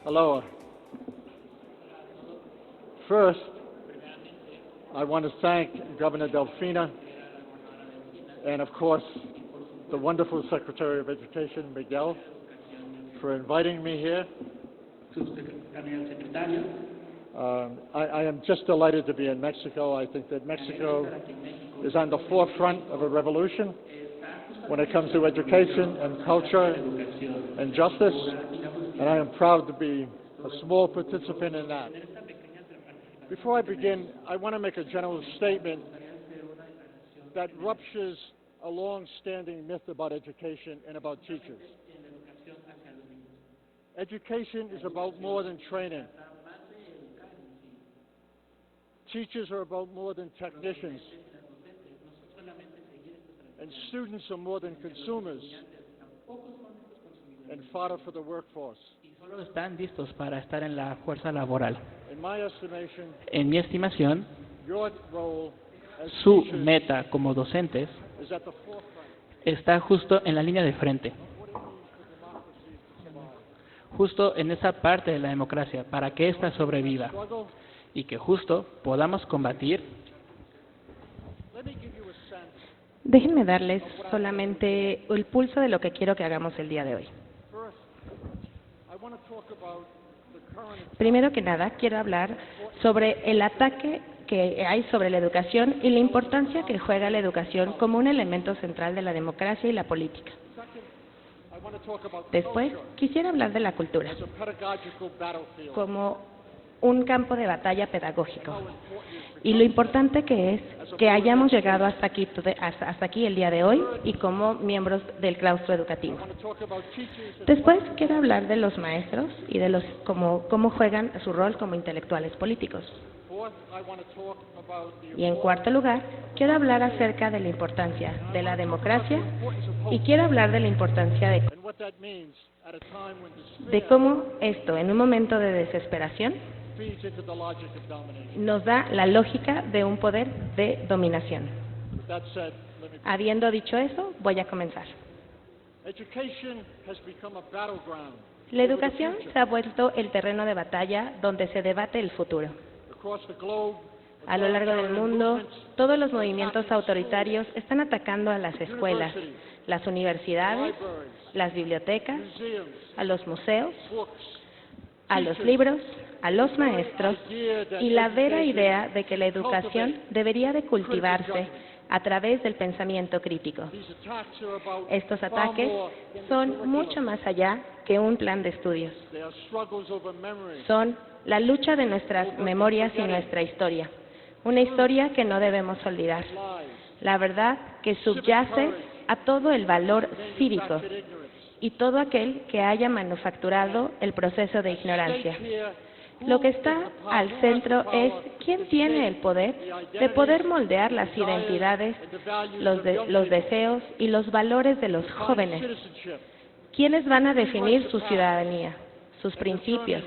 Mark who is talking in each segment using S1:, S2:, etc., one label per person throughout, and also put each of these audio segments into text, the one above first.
S1: Aloha. First, I want to thank Governor Delfina and, of course, the wonderful Secretary of Education, Miguel, for inviting me here. I am just delighted to be in Mexico. I think that Mexico is on the forefront of a revolution when it comes to education and culture and justice, and I am proud to be a small participant in that. Before I begin, I want to make a general statement that ruptures a long-standing myth about education and about teachers. Education is about more than training. Teachers are about more than technicians. And students are more than consumers and fodder for the workforce.
S2: Solo están listos para estar en la fuerza laboral.
S1: In my estimation,
S2: En mi estimación,
S1: your role as
S2: su
S1: teachers
S2: meta como docentes
S1: is at the forefront
S2: está justo en la línea de frente, justo en esa parte de la democracia, para que ésta sobreviva
S1: struggle.
S2: y que justo podamos combatir.
S1: Let me give you a sense.
S3: Déjenme darles solamente el pulso de lo que quiero que hagamos el día de hoy.
S1: First, I want to talk about the current
S3: Primero que nada, quiero hablar sobre el ataque que hay sobre la educación y la importancia que juega la educación como un elemento central de la democracia y la política.
S1: I want to talk about
S3: Después,
S1: culture
S3: quisiera hablar de la cultura
S1: as a pedagogical battlefield.
S3: como un campo de batalla pedagógico y lo importante que es que hayamos llegado hasta aquí el día de hoy y como miembros del claustro educativo.
S1: I want to talk about teachers and
S3: Después quiero hablar de los maestros y de los cómo juegan su rol como intelectuales políticos.
S1: fourth, I want to talk about the
S3: Y en cuarto lugar, quiero hablar acerca de la importancia de la democracia y quiero hablar de la importancia
S1: and what that means at a time when
S3: de
S1: despair
S3: cómo esto, en un momento de desesperación,
S1: feeds into the logic of domination.
S3: nos da la lógica de un poder de dominación.
S1: With that said, let me
S3: Habiendo dicho eso, voy a comenzar.
S1: Education has become a battleground
S3: La educación se ha vuelto el terreno de batalla donde se debate el futuro.
S1: across the globe.
S3: A lo largo del mundo, todos los movimientos autoritarios están atacando a las escuelas, las universidades, las bibliotecas,
S1: Museums,
S3: a los museos,
S1: books,
S3: a los libros, a los maestros y la vera idea de que la educación debería de cultivarse a través del pensamiento crítico.
S1: these attacks are about
S3: Estos
S1: far
S3: ataques
S1: more than the
S3: son
S1: curriculum.
S3: mucho más allá que un plan de estudios.
S1: They are struggles over memory,
S3: Son la lucha de nuestras memorias y nuestra historia. Una historia que no debemos olvidar.
S1: lies,
S3: La verdad que subyace a todo el valor cívico
S1: manufactured ignorance.
S3: y todo aquel que haya manufacturado el proceso de ignorancia.
S1: State here,
S3: Lo que está al centro es quién tiene el poder de poder moldear las identidades, los deseos y los valores de los jóvenes.
S1: citizenship,
S3: ¿Quiénes van a definir su ciudadanía, sus principios?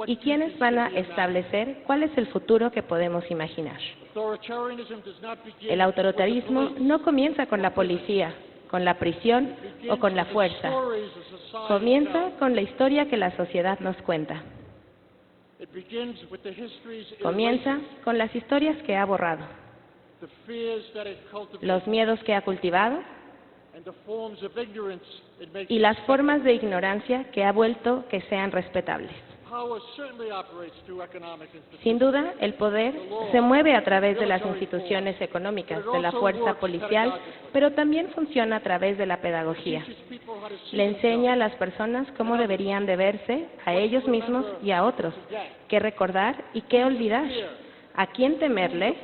S3: ¿Y quiénes van a establecer cuál es el futuro que podemos imaginar?
S1: authoritarianism does not begin
S3: El autoritarismo no comienza con la policía, con la prisión o con la fuerza.
S1: stories of society
S3: Comienza
S1: tells.
S3: con la historia que la sociedad nos cuenta.
S1: It begins with the histories it
S3: Comienza
S1: erases,
S3: con las historias que ha borrado,
S1: the fears that it cultivates,
S3: los miedos que ha cultivado
S1: and the forms of ignorance it makes.
S3: y las formas de ignorancia que ha vuelto que sean respetables.
S1: Power certainly operates through economic institutions.
S3: Sin duda, el poder se mueve a través de las instituciones económicas, de la fuerza policial, pero también funciona a través de la pedagogía.
S1: Teaches people how to see
S3: Le enseña a
S1: themselves.
S3: las personas cómo deberían de verse a ellos mismos y a otros, qué recordar y qué olvidar, a quién temerle,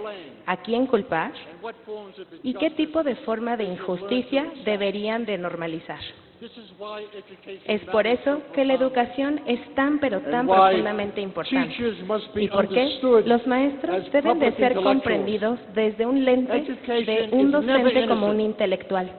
S3: a quién culpar
S1: And what forms of
S3: y qué
S1: injustice.
S3: tipo de forma de injusticia deberían de normalizar.
S1: This is why education
S3: Es por
S1: matters
S3: eso
S1: so
S3: que la
S1: profoundly.
S3: educación es tan pero tan
S1: And why
S3: profundamente importante.
S1: teachers must be
S3: Y por qué
S1: understood
S3: los maestros
S1: as
S3: deben de
S1: public
S3: ser
S1: intellectuals.
S3: comprendidos desde un lente de
S1: Education
S3: un
S1: is never
S3: docente como un
S1: innocent.
S3: intelectual.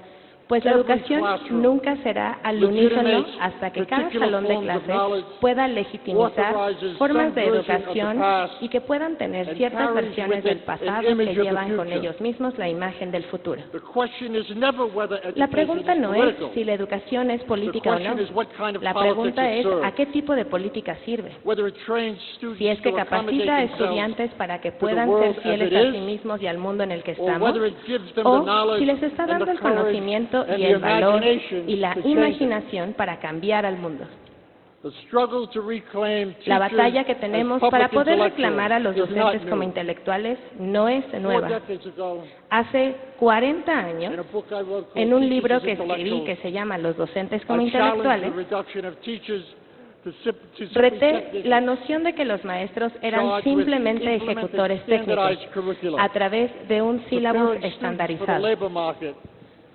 S3: pues la
S1: every
S3: educación
S1: classroom
S3: nunca será al unísono
S1: legitimates
S3: hasta que cada
S1: particular
S3: salón de
S1: forms of
S3: clase
S1: knowledge,
S3: pueda legitimizar
S1: authorizes
S3: formas de
S1: some version of the
S3: educación
S1: past,
S3: y que puedan tener
S1: and
S3: ciertas
S1: carries
S3: versiones
S1: with
S3: del
S1: it an
S3: pasado que
S1: image of the
S3: llevan con
S1: future.
S3: ellos mismos la imagen del futuro.
S1: The question is never whether
S3: La
S1: education
S3: pregunta
S1: is
S3: no es
S1: political.
S3: si la educación es
S1: The
S3: política o
S1: question
S3: no.
S1: is what kind of
S3: La
S1: politics
S3: pregunta
S1: it
S3: es
S1: serves.
S3: a qué tipo de política sirve.
S1: Whether it trains students
S3: Si es que
S1: to
S3: capacita a
S1: accommodate themselves,
S3: estudiantes para que
S1: the
S3: puedan
S1: world
S3: ser
S1: as
S3: fieles
S1: it
S3: a
S1: is,
S3: sí mismos y al mundo en el que
S1: or
S3: estamos,
S1: whether it gives them the
S3: o
S1: knowledge
S3: si les está
S1: and
S3: dando
S1: the
S3: el
S1: courage
S3: conocimiento
S1: and
S3: y
S1: the
S3: el valor
S1: imagination
S3: y la
S1: to change it.
S3: imaginación para cambiar al mundo.
S1: The struggle to reclaim
S3: La
S1: teachers
S3: batalla que
S1: as
S3: tenemos
S1: public
S3: para poder
S1: intellectuals
S3: reclamar a los
S1: is not
S3: docentes como
S1: new.
S3: intelectuales no es
S1: 4
S3: nueva.
S1: decades ago,
S3: Hace 40
S1: in
S3: años,
S1: a book I wrote called
S3: en un
S1: Teachers
S3: libro
S1: as
S3: que escribí
S1: Intellectuals,
S3: que se llama Los docentes como
S1: I challenged
S3: intelectuales,
S1: the reduction of teachers to simply
S3: reté
S1: technical
S3: la noción de que los maestros eran
S1: charged with
S3: simplemente
S1: implementing
S3: ejecutores técnicos
S1: standardized curricula,
S3: a través de un sílabus
S1: preparing students for the
S3: estandarizado
S1: labor market,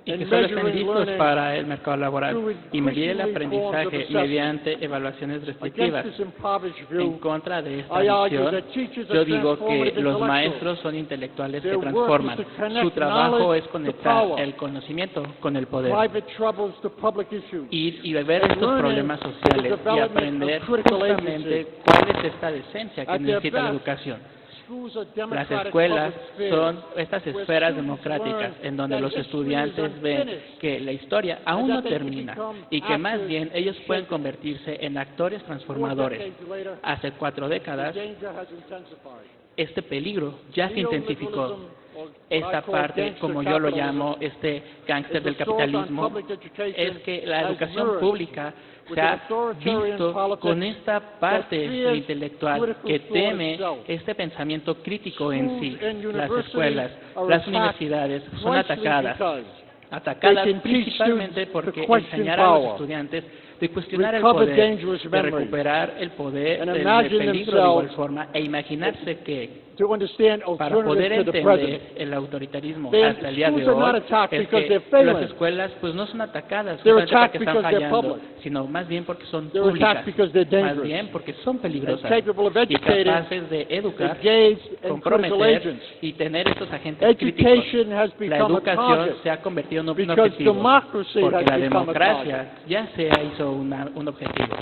S2: y que
S1: and
S2: solo estén
S1: measuring
S2: listos
S1: learning
S2: para el mercado laboral
S1: through
S2: y medir el
S1: increasingly forms of
S2: aprendizaje
S1: assessment.
S2: mediante evaluaciones
S1: Against
S2: restrictivas.
S1: this impoverished
S2: En
S1: view,
S2: contra de esta
S1: I argue
S2: visión,
S1: that teachers
S2: yo
S1: are
S2: digo que
S1: transformative
S2: los
S1: intellectuals.
S2: maestros son intelectuales que
S1: Their work
S2: transforman.
S1: is to connect
S2: Su trabajo
S1: knowledge
S2: es
S1: to
S2: conectar
S1: power,
S2: el conocimiento con el poder.
S1: private troubles to public issues,
S2: Y ver
S1: and
S2: estos
S1: learning
S2: problemas
S1: the
S2: sociales y
S1: development
S2: aprender
S1: of critical
S2: justamente
S1: agency.
S2: cuál es esta decencia que
S1: At their
S2: necesita la
S1: best,
S2: educación.
S1: schools are
S2: Las
S1: democratic
S2: escuelas
S1: public spheres
S2: son estas
S1: where
S2: esferas
S1: students
S2: democráticas
S1: learn
S2: en donde
S1: that
S2: los
S1: history is
S2: estudiantes ven
S1: unfinished,
S2: que la historia aún
S1: and
S2: no
S1: that they can
S2: termina
S1: become
S2: y que más
S1: actors
S2: bien ellos pueden
S1: shaping.
S2: convertirse en actores
S1: 4
S2: transformadores.
S1: decades later,
S2: Hace 4 décadas,
S1: the danger has intensified.
S2: este peligro ya se intensificó.
S1: Neoliberalism, or what I
S2: Esta
S1: call
S2: parte,
S1: gangster
S2: como yo lo
S1: capitalism,
S2: llamo, este gángster
S1: is
S2: del
S1: assault on
S2: capitalismo,
S1: public education
S2: es que la
S1: as
S2: educación
S1: merged
S2: pública
S1: with
S2: se
S1: an
S2: ha
S1: authoritarian
S2: visto
S1: politics
S2: con esta parte
S1: that fears
S2: intelectual
S1: critical
S2: que
S1: thought
S2: teme
S1: itself.
S2: este pensamiento crítico en
S1: Schools
S2: sí.
S1: and
S2: Las
S1: universities
S2: escuelas,
S1: are
S2: las
S1: attacked
S2: universidades son
S1: precisely
S2: atacadas,
S1: because they can teach
S2: principalmente
S1: students
S2: porque
S1: to question
S2: enseñar a los
S1: power,
S2: estudiantes de cuestionar el
S1: recover
S2: poder,
S1: dangerous
S2: de
S1: memories,
S2: recuperar el poder
S1: and
S2: del
S1: imagine
S2: peligro de igual
S1: themselves
S2: forma e imaginarse que
S1: to understand
S2: para poder
S1: alternatives to the
S2: entender
S1: present.
S2: el autoritarismo
S1: They-
S2: hasta el día de
S1: schools are not
S2: hoy
S1: attacked
S2: es
S1: because
S2: que
S1: they're failing.
S2: las escuelas pues no son atacadas
S1: They're
S2: justamente porque
S1: attacked
S2: están
S1: because they're
S2: fallando,
S1: public.
S2: sino más bien porque son
S1: They're
S2: públicas,
S1: attacked because they're
S2: más
S1: dangerous
S2: bien porque son peligrosas
S1: and capable of
S2: y
S1: educating
S2: capaces de educar,
S1: engaged and critical
S2: comprometer
S1: agents.
S2: y tener estos agentes críticos.
S1: Education has
S2: La
S1: become a
S2: educación
S1: target
S2: se ha convertido en un
S1: because
S2: objetivo
S1: democracy
S2: porque
S1: has
S2: la
S1: become a
S2: democracia ya se hizo un objetivo.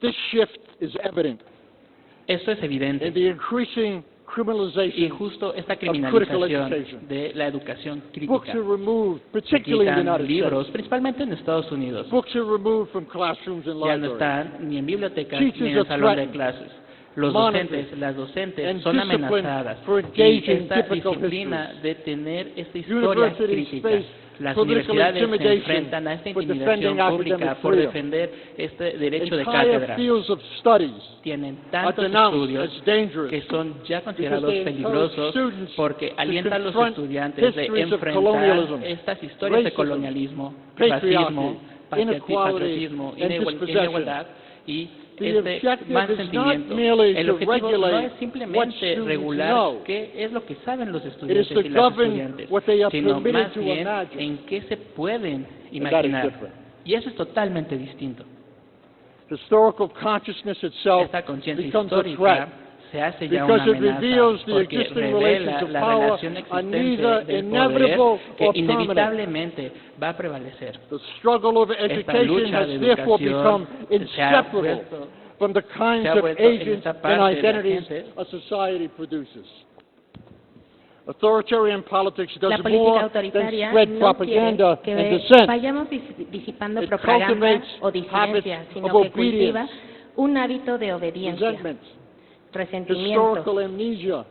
S1: This shift is evident
S2: Esto es evidente.
S1: in the increasing
S2: Y
S1: criminalization
S2: justo esta
S1: of critical education.
S2: criminalización de la educación
S1: Books
S2: crítica.
S1: are removed,
S2: Se
S1: particularly in the
S2: quitan
S1: United
S2: libros,
S1: States.
S2: principalmente en Estados Unidos.
S1: Books are removed from classrooms and
S2: Ya no
S1: libraries.
S2: están ni en bibliotecas
S1: Teachers
S2: ni en el
S1: are
S2: salón de
S1: threatened,
S2: clases. Los
S1: monitored,
S2: docentes, las docentes
S1: and
S2: son
S1: disciplined
S2: amenazadas.
S1: for
S2: Y
S1: engaging
S2: esta
S1: difficult
S2: disciplina
S1: histories.
S2: de tener esta historia
S1: Universities
S2: crítica.
S1: face
S2: Las
S1: political
S2: universidades se
S1: intimidation
S2: enfrentan a esta
S1: for
S2: intimidación
S1: defending
S2: pública
S1: academic
S2: por
S1: freedom.
S2: defender este derecho de
S1: Entire
S2: cátedra.
S1: fields of studies
S2: Tienen
S1: are
S2: tantos
S1: denounced
S2: estudios
S1: as dangerous
S2: que son ya considerados
S1: because they
S2: peligrosos
S1: encourage students
S2: porque
S1: to
S2: alientan a los
S1: confront
S2: estudiantes de
S1: histories of
S2: enfrentar
S1: colonialism,
S2: estas historias de
S1: racism,
S2: colonialismo,
S1: patriarchy,
S2: racismo,
S1: inequality,
S2: patriotismo,
S1: and dispossession.
S2: inigualdad y
S1: The
S2: este
S1: objective
S2: mal
S1: is not
S2: sentimiento.
S1: merely
S2: El
S1: to
S2: objetivo no
S1: regulate
S2: es
S1: what
S2: simplemente
S1: students
S2: regular
S1: know.
S2: qué es lo que saben los
S1: It is
S2: estudiantes
S1: to
S2: y las
S1: govern
S2: estudiantes,
S1: what they are
S2: sino
S1: permitted
S2: más
S1: to
S2: bien
S1: imagine.
S2: en qué se pueden
S1: And that is
S2: imaginar.
S1: different.
S2: Y eso es totalmente distinto.
S1: Historical consciousness itself
S2: Esta conciencia
S1: becomes a
S2: histórica
S1: threat
S2: se hace ya una
S1: because it
S2: amenaza
S1: reveals the
S2: porque
S1: existing
S2: revela
S1: relations of
S2: la
S1: power
S2: relación
S1: are
S2: existente
S1: neither
S2: del
S1: inevitable
S2: poder que
S1: or permanent.
S2: inevitablemente va a prevalecer.
S1: The struggle over
S2: Esta
S1: education
S2: lucha
S1: has
S2: de
S1: therefore become
S2: educación se ha
S1: inseparable
S2: vuelto
S1: from the kinds
S2: se ha
S1: of
S2: vuelto en
S1: agents
S2: esta
S1: and
S2: parte de
S1: identities
S2: agentes.
S1: a society produces. Authoritarian politics does
S3: La política
S1: more than
S3: autoritaria
S1: spread
S3: no
S1: propaganda
S3: quiere
S1: and
S3: que
S1: dissent.
S3: vayamos disipando
S1: It
S3: propaganda
S1: cultivates
S3: o disidencia,
S1: habits
S3: sino
S1: of
S3: que cultiva
S1: obedience,
S3: un hábito de obediencia,
S1: resentment,
S3: resentimiento,
S1: historical amnesia,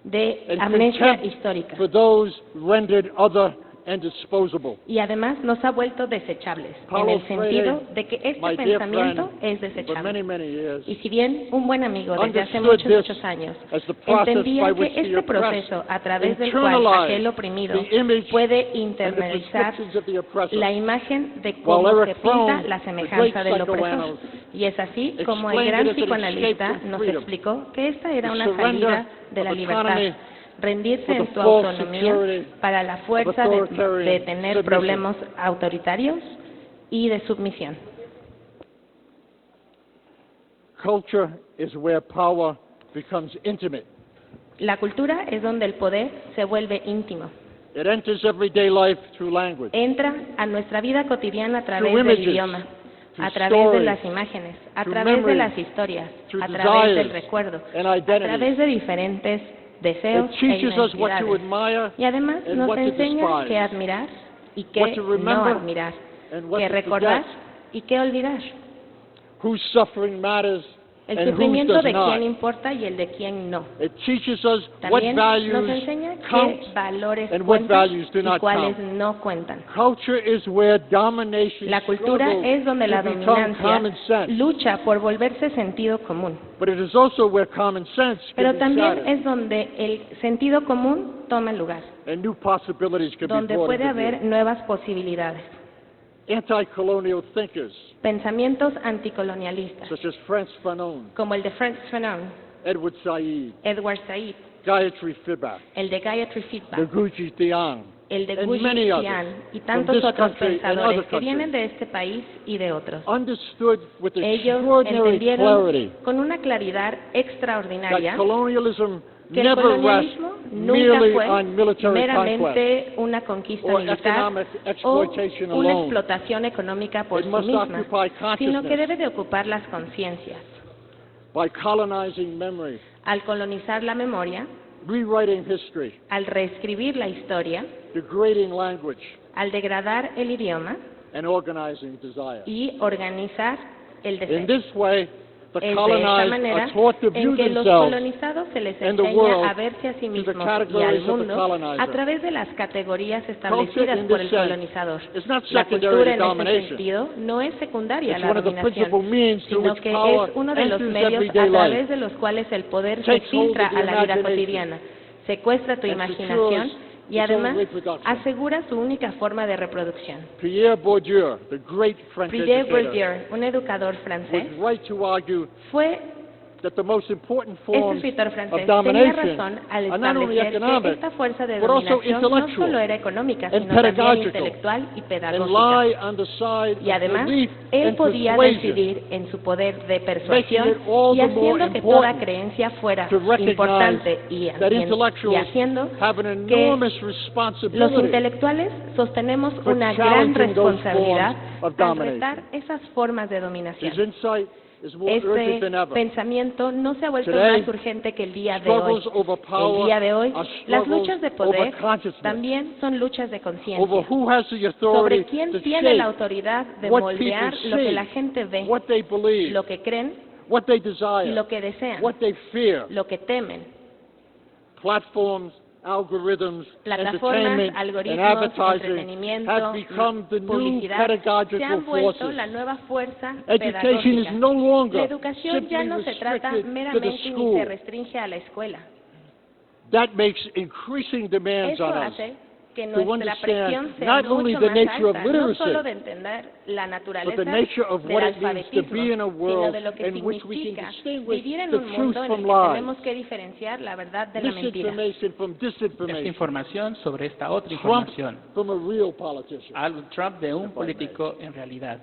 S3: de
S1: and
S3: amnesia
S1: contempt
S3: histórica.
S1: for those rendered other and disposable.
S3: Y además nos ha vuelto desechables, en
S1: Paulo
S3: el sentido
S1: Freire,
S3: de que este
S1: my dear
S3: pensamiento
S1: friend,
S3: es
S1: for
S3: desechable.
S1: many years,
S3: Y si bien un buen amigo desde hace
S1: understood
S3: muchos
S1: this
S3: años
S1: as the process
S3: entendía
S1: by
S3: que
S1: which the
S3: este
S1: oppressed
S3: proceso a través del cual
S1: internalize
S3: aquel oprimido
S1: the image
S3: puede
S1: and the
S3: internalizar
S1: prescriptions of the oppressor,
S3: la imagen de
S1: While
S3: cómo
S1: Eric
S3: se pinta
S1: Fromm,
S3: la
S1: the
S3: semejanza
S1: great
S3: del opresor.
S1: psychoanalyst,
S3: Y es así como el
S1: explained
S3: gran
S1: it as an
S3: psicoanalista
S1: escape from
S3: nos
S1: freedom,
S3: explicó que esta era
S1: the
S3: una
S1: surrender
S3: salida de
S1: of
S3: la libertad,
S1: autonomy
S3: rendirse
S1: for
S3: en
S1: the
S3: su
S1: false
S3: autonomía
S1: security
S3: para la fuerza
S1: authoritarian
S3: de tener
S1: submission.
S3: problemas autoritarios y de submisión.
S1: culture is where power becomes intimate.
S3: La cultura es donde el poder se vuelve íntimo.
S1: It enters everyday life through language.
S3: entra a nuestra vida cotidiana a través
S1: Through
S3: del
S1: images,
S3: idioma,
S1: through
S3: a través de
S1: stories,
S3: las imágenes, a
S1: through
S3: través de
S1: memories,
S3: las historias,
S1: through
S3: a través del
S1: desires
S3: recuerdo,
S1: and
S3: a
S1: identities.
S3: través de diferentes deseos
S1: It
S3: e
S1: teaches us what to
S3: identidades.
S1: admire
S3: Y además
S1: and
S3: nos
S1: what to
S3: enseña
S1: despise,
S3: qué admirar y
S1: what
S3: qué
S1: to
S3: no
S1: remember
S3: admirar,
S1: and what
S3: qué
S1: to
S3: recordar
S1: forget,
S3: y qué olvidar.
S1: whose suffering matters
S3: El
S1: and whose
S3: sufrimiento
S1: does
S3: de
S1: not.
S3: quién importa y el de quién no.
S1: It teaches us what
S3: También nos
S1: values
S3: enseña
S1: count
S3: qué valores
S1: and what
S3: cuentan
S1: values do
S3: y
S1: not
S3: cuáles
S1: count.
S3: no cuentan.
S1: Culture is where domination
S3: La cultura
S1: struggles
S3: es donde la
S1: to become common
S3: dominancia
S1: sense,
S3: lucha por volverse sentido común,
S1: but it is also where common sense
S3: pero
S1: can be
S3: también
S1: shattered
S3: es donde el sentido común toma el lugar,
S1: and new possibilities can be
S3: donde
S1: brought
S3: puede
S1: into
S3: haber
S1: view.
S3: nuevas posibilidades.
S1: Anti-colonial thinkers
S3: Pensamientos anticolonialistas,
S1: such as Frantz Fanon,
S3: como el de Frantz Fanon,
S1: Edward Said,
S3: Edward Said,
S1: Gayatri Phibak,
S3: el de Gayatri Phibak,
S1: Noguchi Dian,
S3: el de
S1: and
S3: Gu
S1: many others
S3: Xian y
S1: from
S3: tantos
S1: this
S3: otros
S1: country and
S3: pensadores
S1: other
S3: que vienen
S1: countries
S3: de este país y de otros.
S1: understood with
S3: Ellos
S1: extraordinary clarity
S3: entendieron con una claridad
S1: that
S3: extraordinaria
S1: colonialism
S3: que el
S1: never rests
S3: colonialismo nunca
S1: merely
S3: fue
S1: on military conquest
S3: meramente una conquista
S1: or
S3: militar
S1: economic
S3: o
S1: exploitation
S3: una
S1: alone.
S3: explotación económica por
S1: It
S3: sí
S1: must
S3: misma,
S1: occupy
S3: sino
S1: consciousness
S3: que debe de ocupar las conciencias.
S1: by colonizing memory,
S3: Al colonizar la memoria,
S1: rewriting history,
S3: al reescribir la historia,
S1: degrading language,
S3: al degradar el idioma
S1: and organizing desire.
S3: y organizar el
S1: In
S3: deseo.
S1: this way, the
S3: Es de esta
S1: colonized
S3: manera
S1: are taught to view
S3: en que los
S1: themselves
S3: colonizados se les
S1: and the
S3: enseña
S1: world
S3: a verse a sí
S1: through the
S3: mismos y
S1: categories
S3: al
S1: of the
S3: mundo
S1: colonizer.
S3: a través de las categorías
S1: Culture
S3: establecidas
S1: in
S3: por
S1: this
S3: el
S1: sense
S3: colonizador.
S1: is not
S3: La
S1: secondary
S3: cultura
S1: to
S3: en ese
S1: domination.
S3: sentido no es secundaria a
S1: It's
S3: la
S1: one of the
S3: dominación,
S1: principal means through
S3: sino
S1: which
S3: que
S1: power
S3: es uno de los
S1: enters
S3: medios
S1: everyday
S3: a
S1: life.
S3: través de los cuales el poder se
S1: Takes hold
S3: filtra
S1: of the
S3: a la vida
S1: imagination
S3: cotidiana, secuestra tu
S1: and
S3: imaginación
S1: secures
S3: y
S1: its own
S3: además
S1: reproduction.
S3: asegura su única forma de reproducción.
S1: Pierre Bourdieu, the great French
S3: Pierre
S1: educator,
S3: Bourdieu, un educador francés,
S1: was right to argue
S3: fue
S1: that the most important
S3: este
S1: forms
S3: escritor
S1: of
S3: francés tenía
S1: domination
S3: razón al
S1: are not only
S3: establecer que
S1: economic,
S3: esta fuerza de
S1: but also
S3: dominación no
S1: intellectual
S3: solo era económica,
S1: and
S3: sino también
S1: pedagogical,
S3: intelectual y
S1: and
S3: pedagógica.
S1: lie on the side
S3: Y
S1: of
S3: además,
S1: belief
S3: él
S1: and
S3: podía
S1: persuasion
S3: decidir en su poder de
S1: Making
S3: persuasión
S1: it all
S3: y
S1: the more
S3: haciendo que toda
S1: important
S3: creencia fuera
S1: to recognize
S3: importante
S1: that
S3: y
S1: intellectuals
S3: haciendo
S1: have an
S3: que
S1: enormous
S3: los
S1: responsibility
S3: intelectuales sostenemos
S1: for
S3: una gran
S1: challenging those
S3: responsabilidad
S1: forms of
S3: al
S1: domination.
S3: retar esas formas de
S1: His
S3: dominación.
S1: insight is more urgent
S3: Este
S1: than ever.
S3: pensamiento no se ha vuelto
S1: Today,
S3: más urgente que el día de hoy.
S1: Struggles over
S3: El
S1: power
S3: día de hoy,
S1: are
S3: las
S1: struggles
S3: luchas de
S1: over
S3: poder
S1: consciousness,
S3: también son luchas de
S1: over
S3: conciencia.
S1: who has the authority
S3: Sobre quién
S1: to
S3: tiene la
S1: shape
S3: autoridad de
S1: what
S3: moldear
S1: people
S3: lo que
S1: see,
S3: la gente ve,
S1: what they believe,
S3: lo que creen
S1: what they
S3: y
S1: desire,
S3: lo que desean,
S1: what they fear.
S3: lo que temen.
S1: Platforms, algorithms,
S3: Plataformas,
S1: entertainment, and
S3: algoritmos,
S1: advertising
S3: entretenimiento,
S1: have become the new
S3: publicidad se
S1: pedagogical
S3: han vuelto
S1: forces.
S3: la nueva fuerza
S1: Education is
S3: pedagógica.
S1: no longer
S3: La educación ya
S1: simply
S3: no se trata
S1: restricted to the
S3: meramente ni se
S1: school.
S3: restringe a la escuela.
S1: That makes increasing demands
S3: Eso
S1: on us
S3: hace que
S1: to
S3: nuestra
S1: understand
S3: presión sea
S1: not only
S3: mucho
S1: the
S3: más
S1: nature of
S3: alta, no
S1: literacy,
S3: solo de entender la
S1: but
S3: naturaleza
S1: the nature of
S3: del
S1: what it means to
S3: alfabetismo,
S1: be in a
S3: sino
S1: world
S3: de lo que
S1: in which we can
S3: significa
S1: distinguish
S3: vivir en
S1: the
S3: un
S1: truth
S3: mundo en el
S1: from
S3: que
S1: lies,
S3: tenemos que diferenciar la verdad de la mentira.
S1: misinformation from
S2: Esta
S1: disinformation,
S2: información sobre esta otra
S1: Trump
S2: información.
S1: from a real politician.
S2: Algo Trump de un político en realidad,